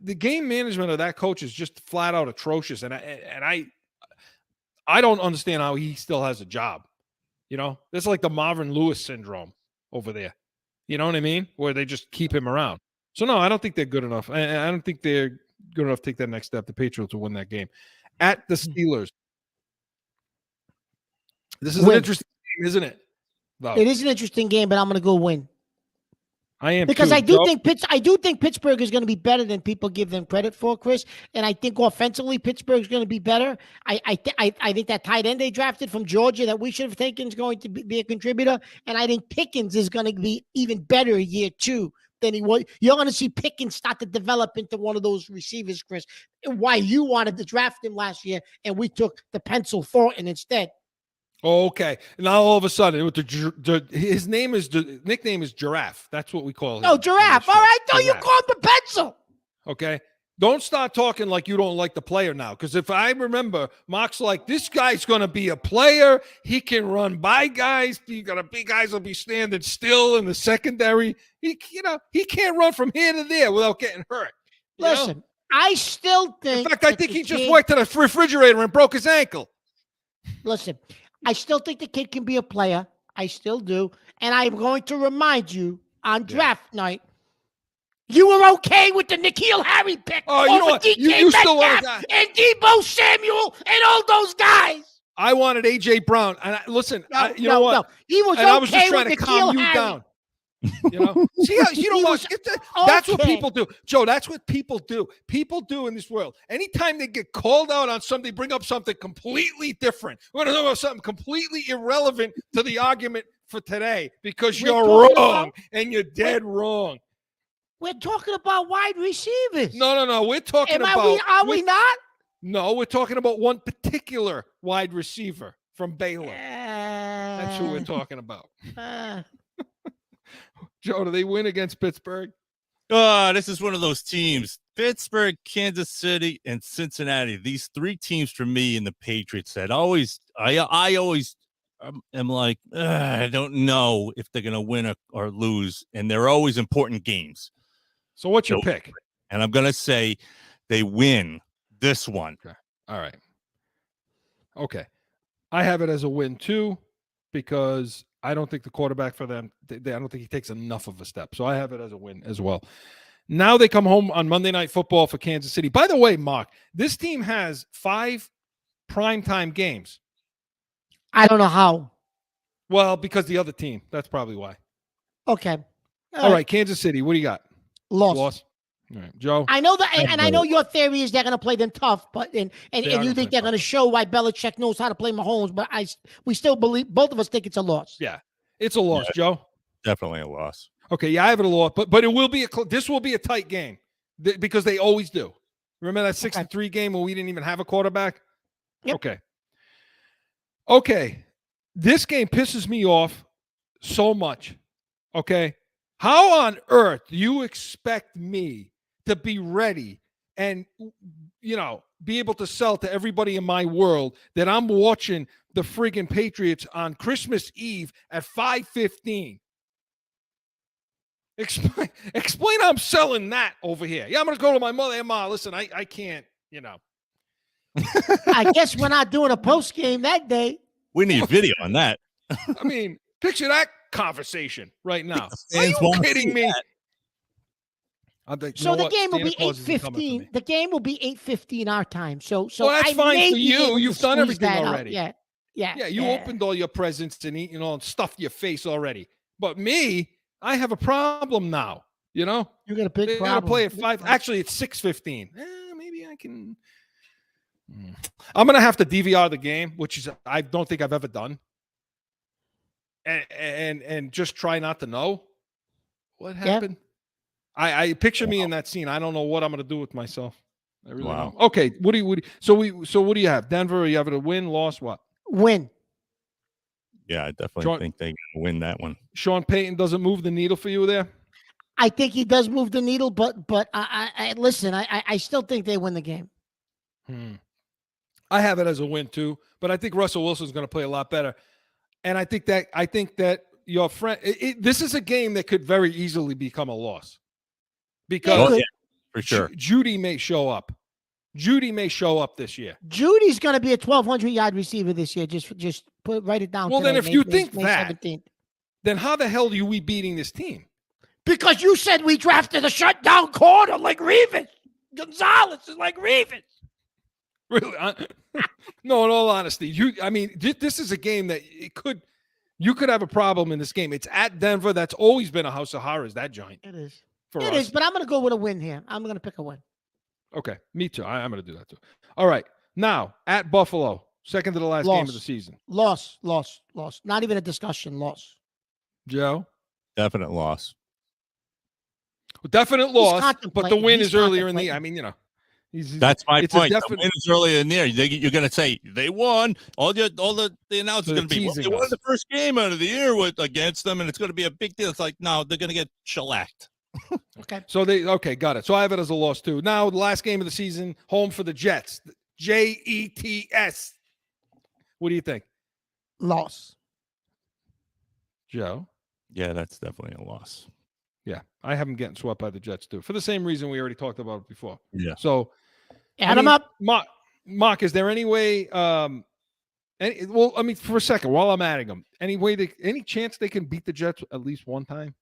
[SPEAKER 2] the game management of that coach is just flat out atrocious, and I don't understand how he still has a job. It's like the Marvin Lewis syndrome over there. You know what I mean? Where they just keep him around. So no, I don't think they're good enough. I don't think they're good enough to take that next step. The Patriots will win that game at the Steelers. This is an interesting game, isn't it? Though.
[SPEAKER 3] It is an interesting game, but I'm going to go win.
[SPEAKER 2] I am
[SPEAKER 3] because
[SPEAKER 2] too.
[SPEAKER 3] I do think Pittsburgh is going to be better than people give them credit for, Chris. And I think offensively Pittsburgh is going to be better. I think that tight end they drafted from Georgia that we should have taken is going to be a contributor. And I think Pickens is going to be even better year 2 than he was. You're going to see Pickens start to develop into one of those receivers, Chris. Why you wanted to draft him last year and we took the pencil Thornton instead.
[SPEAKER 2] Okay. Now all of a sudden, his nickname is Giraffe. That's what we call him.
[SPEAKER 3] Oh, Giraffe. All right. No, you call him the pencil.
[SPEAKER 2] Okay. Don't start talking like you don't like the player now. Because if I remember, Mark's like, this guy's going to be a player. He can run by guys. You got to be guys will be standing still in the secondary. He can't run from here to there without getting hurt.
[SPEAKER 3] Listen, I still think.
[SPEAKER 2] In fact, I think he just went to the refrigerator and broke his ankle.
[SPEAKER 3] Listen. I still think the kid can be a player. I still do. And I'm going to remind you on draft night, you were okay with the N'Keal Harry pick over DK Metcalf and Deebo Samuel and all those guys.
[SPEAKER 2] I wanted A.J. Brown. And listen, you know what?
[SPEAKER 3] No. He was
[SPEAKER 2] I was just trying to calm you
[SPEAKER 3] Harry.
[SPEAKER 2] Down. See how you don't want that's what people do, Joe. That's what people do. People do in this world. Anytime they get called out on something, bring up something completely different. We're going to talk about something completely irrelevant to the argument for today because you're wrong and you're dead wrong.
[SPEAKER 3] We're talking about wide receivers.
[SPEAKER 2] No. We're talking about.
[SPEAKER 3] Are we not?
[SPEAKER 2] No, we're talking about one particular wide receiver from Baylor. That's who we're talking about. Joe, do they win against Pittsburgh?
[SPEAKER 4] Oh, this is one of those teams. Pittsburgh, Kansas City, and Cincinnati. These 3 teams for me in the Patriots that I always am like, I don't know if they're going to win or lose, and they're always important games.
[SPEAKER 2] So what's your pick?
[SPEAKER 4] And I'm going to say they win this one.
[SPEAKER 2] Okay. All right. Okay. I have it as a win too because I don't think the quarterback for them, I don't think he takes enough of a step. So I have it as a win as well. Now they come home on Monday Night Football for Kansas City. By the way, Mark, this team has 5 primetime games.
[SPEAKER 3] I don't know how.
[SPEAKER 2] Well, because the other team. That's probably why.
[SPEAKER 3] Okay.
[SPEAKER 2] All right, Kansas City. What do you got?
[SPEAKER 3] Loss.
[SPEAKER 2] All right, Joe.
[SPEAKER 3] I know that, and I know your theory is they're going to play them tough, but and you think they're going to show why Belichick knows how to play Mahomes, but we still believe, both of us think it's a loss.
[SPEAKER 2] Yeah, it's a loss, Joe.
[SPEAKER 4] Definitely a loss.
[SPEAKER 2] Okay, yeah, I have it a loss, but it will be this will be a tight game because they always do. Remember that 6-3 game where we didn't even have a quarterback? Yep. Okay. This game pisses me off so much. Okay. How on earth do you expect me to be ready and, be able to sell to everybody in my world that I'm watching the friggin' Patriots on Christmas Eve at 5:15? Explain how I'm selling that over here. Yeah, I'm going to go to my mother. Hey, Ma, listen, I can't,
[SPEAKER 3] I guess we're not doing a post game that day.
[SPEAKER 4] We need video on that.
[SPEAKER 2] I mean, picture that conversation right now. Are
[SPEAKER 4] Fans
[SPEAKER 2] you kidding me?
[SPEAKER 3] So the game will be 8:15. The game will be 8:15 our time. So
[SPEAKER 2] that's fine for you. You've done everything already.
[SPEAKER 3] Yeah.
[SPEAKER 2] You opened all your presents and eaten and stuffed your face already. But me, I have a problem now. You got
[SPEAKER 3] a big problem.
[SPEAKER 2] Got to play at 5. Actually, it's 6:15. Maybe I can. I'm gonna have to DVR the game, which is I don't think I've ever done, and just try not to know what happened. I picture me in that scene. I don't know what I'm gonna do with myself. I really don't. Okay, what do you? So what do you have? Denver? You have it a win, loss, what?
[SPEAKER 3] Win.
[SPEAKER 4] Yeah, I definitely think they're gonna win that one.
[SPEAKER 2] Sean Payton doesn't move the needle for you there.
[SPEAKER 3] I think he does move the needle, but I listen. I still think they win the game.
[SPEAKER 2] I have it as a win too, but I think Russell Wilson's going to play a lot better, and I think that your friend. This is a game that could very easily become a loss because
[SPEAKER 4] for sure
[SPEAKER 2] Judy may show up. Judy may show up this year.
[SPEAKER 3] Judy's going to be a 1,200-yard receiver this year. Just write it down.
[SPEAKER 2] Well, then if you think
[SPEAKER 3] May
[SPEAKER 2] that,
[SPEAKER 3] 17th.
[SPEAKER 2] then how the hell are we beating this team?
[SPEAKER 3] Because you said we drafted a shutdown corner like Revis. Gonzalez is like Revis.
[SPEAKER 2] Really? No, in all honesty, this is a game that you could have a problem in this game. It's at Denver. That's always been a house of horrors, that joint.
[SPEAKER 3] It is.
[SPEAKER 2] It is,
[SPEAKER 3] but I'm going to go with a win here. I'm going to pick a win.
[SPEAKER 2] Okay, me too. I'm going to do that too. All right, now at Buffalo, second to the last game of the season.
[SPEAKER 3] Loss. Not even a discussion. Loss.
[SPEAKER 2] Joe?
[SPEAKER 4] Definite loss.
[SPEAKER 2] Definite loss, but the win is earlier in the.
[SPEAKER 4] That's my point. The win is earlier in there. You're going to say they won. All the announcers are going to be they won the first game out of the year against them, and it's going to be a big deal. It's like no, they're going to get shellacked.
[SPEAKER 2] Okay. So got it. So I have it as a loss too. Now the last game of the season, home for the Jets. Jets. What do you think?
[SPEAKER 3] Loss.
[SPEAKER 2] Joe?
[SPEAKER 4] Yeah, that's definitely a loss.
[SPEAKER 2] Yeah, I have them getting swept by the Jets too, for the same reason we already talked about it before.
[SPEAKER 4] Yeah.
[SPEAKER 2] So,
[SPEAKER 3] add them up.
[SPEAKER 2] Mark, is there any way? For a second, while I'm adding them, any chance they can beat the Jets at least one time?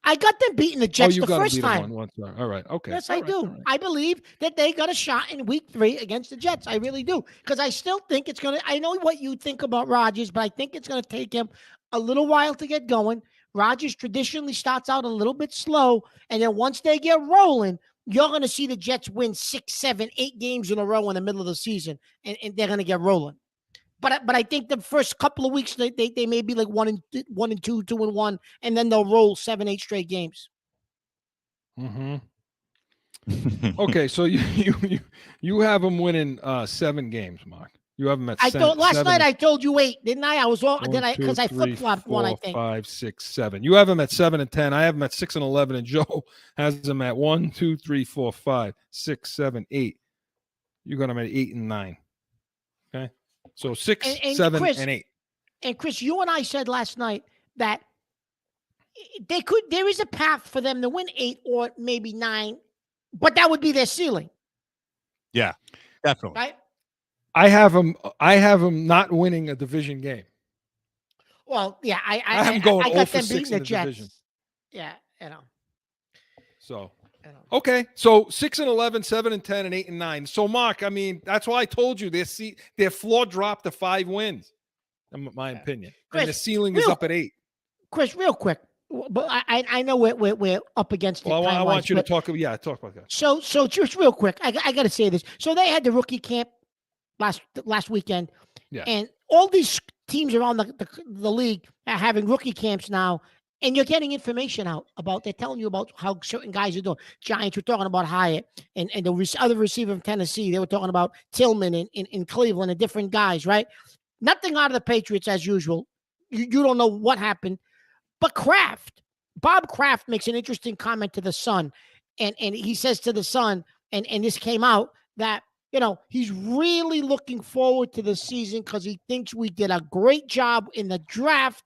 [SPEAKER 3] I got them beating the Jets the first time.
[SPEAKER 2] Once. All right. Okay.
[SPEAKER 3] Yes, I do. Right. I believe that they got a shot in week 3 against the Jets. I really do. Because I still think it's going to – I know what you think about Rodgers, but I think it's going to take him a little while to get going. Rodgers traditionally starts out a little bit slow, and then once they get rolling, you're going to see the Jets win 6, 7, 8 games in a row in the middle of the season, and they're going to get rolling. But I think the first couple of weeks they may be like 1-2, 2-1, and then they'll roll 7, 8 straight games.
[SPEAKER 2] Mm-hmm. Okay, so you have them winning 7 games, Mark. You have them at.
[SPEAKER 3] Last night I told you 8, didn't I? I was wrong. Because I flip flopped one. I think
[SPEAKER 2] 5, 6, 7. You have them at 7 and 10. I have them at 6 and 11, and Joe has them at 1, 2, 3, 4, 5, 6, 7, 8. You got them at 8 and 9. Okay. So 6, 7,
[SPEAKER 3] Chris,
[SPEAKER 2] and 8.
[SPEAKER 3] And Chris, you and I said last night that there is a path for them to win 8 or maybe 9, but that would be their ceiling.
[SPEAKER 4] Yeah, definitely.
[SPEAKER 3] Right?
[SPEAKER 2] I have them not winning a division game.
[SPEAKER 3] Well, yeah, I got them beating the Jets. Division. Yeah, So.
[SPEAKER 2] Okay, so 6 and 11, 7 and 10, and 8 and 9. So, Mark, that's why I told you their floor dropped to 5 wins. my opinion.
[SPEAKER 3] Chris,
[SPEAKER 2] and the ceiling is up at 8.
[SPEAKER 3] Chris, real quick, but I know we're up against it.
[SPEAKER 2] Well, I want you to talk about that.
[SPEAKER 3] So just real quick, I got to say this. So they had the rookie camp last weekend, and all these teams around the league are having rookie camps now, and you're getting information out about. They're telling you about how certain guys are doing. Giants were talking about Hyatt, and the other receiver from Tennessee, they were talking about Tillman in Cleveland and different guys, right? Nothing out of the Patriots as usual. You don't know what happened. But Bob Kraft makes an interesting comment to the Sun, and he says to the Sun, and this came out, that, he's really looking forward to the season because he thinks we did a great job in the draft,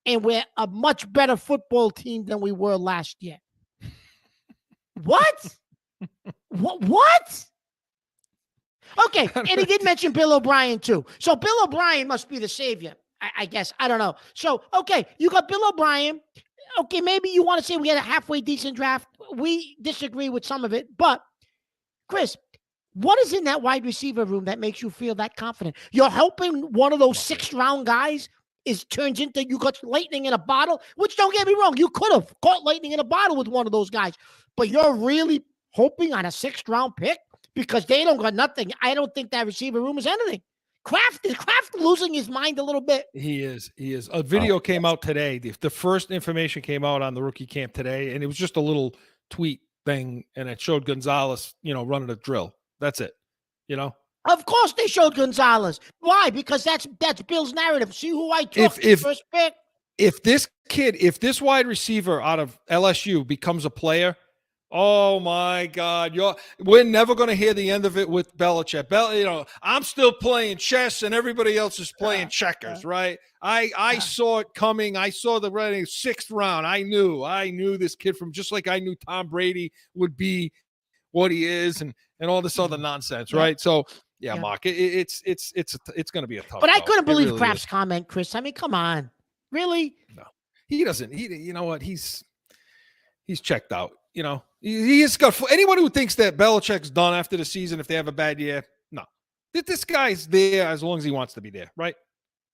[SPEAKER 3] and we're a much better football team than we were last year. What? What? Okay, and he did mention Bill O'Brien too. So Bill O'Brien must be the savior, I guess. I don't know. So, okay, you got Bill O'Brien. Okay, maybe you want to say we had a halfway decent draft. We disagree with some of it. But, Chris, what is in that wide receiver room that makes you feel that confident? You're hoping one of those 6th-round guys turns into you got lightning in a bottle, which, don't get me wrong, you could have caught lightning in a bottle with one of those guys. But you're really hoping on a 6th-round pick because they don't got nothing. I don't think that receiver room is anything. Kraft losing his mind a little bit.
[SPEAKER 2] He is. A video came out today. The first information came out on the rookie camp today, and it was just a little tweet thing, and it showed Gonzalez, running a drill. That's it.
[SPEAKER 3] Of course they showed Gonzalez. Why? Because that's Bill's narrative. See who I took first pick.
[SPEAKER 2] If this wide receiver out of LSU becomes a player, oh my God! We're never going to hear the end of it with Belichick. I'm still playing chess, and everybody else is playing checkers, right? I saw it coming. I saw the 6th round. I knew this kid from just like I knew Tom Brady would be what he is, and all this other nonsense, right? So Mark, it's going to be a tough.
[SPEAKER 3] But I couldn't believe Kraft's comment, Chris. I mean, come on, really?
[SPEAKER 2] No, he doesn't. You know what? He's checked out. He is got anyone who thinks that Belichick's done after the season if they have a bad year. No, this guy's there as long as he wants to be there, right?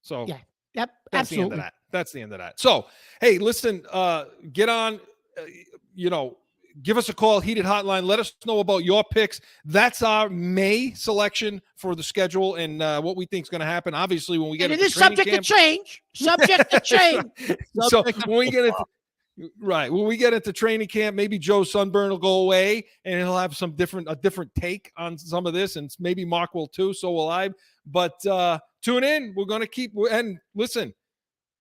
[SPEAKER 2] So
[SPEAKER 3] yep,
[SPEAKER 2] that's
[SPEAKER 3] absolutely.
[SPEAKER 2] the end of that. That's the end of that. So hey, listen, get on. Give us a call, Heated Hotline. Let us know about your picks. That's our May selection for the schedule and what we think is going to happen. Obviously, when we get into
[SPEAKER 3] subject to change. Subject to change.
[SPEAKER 2] So when we get into when we get into training camp, maybe Joe's sunburn will go away and he'll have a different take on some of this, and maybe Mark will too. So will I. But tune in. We're going to keep and listen.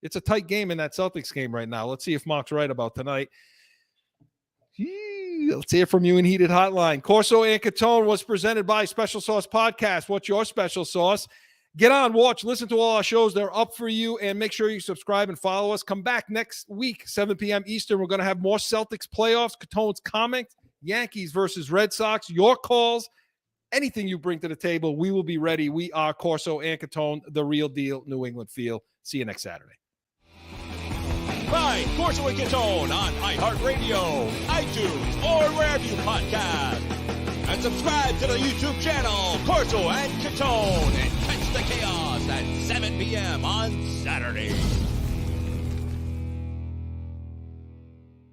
[SPEAKER 2] It's a tight game in that Celtics game right now. Let's see if Mark's right about tonight. Let's hear from you in Heated Hotline. Corso and Catone was presented by Special Sauce Podcast. What's your special sauce? Get on, watch, listen to all our shows. They're up for you, and make sure you subscribe and follow us. Come back next week, 7 p.m. Eastern. We're going to have more Celtics playoffs, Catone's comments, Yankees versus Red Sox, your calls, anything you bring to the table, we will be ready. We are Corso and Catone, the real deal, New England feel. See you next Saturday.
[SPEAKER 6] Find Corso and Catone on iHeartRadio, iTunes, or wherever you podcast. And subscribe to the YouTube channel, Corso and Catone, and catch the chaos at 7 p.m. on Saturday.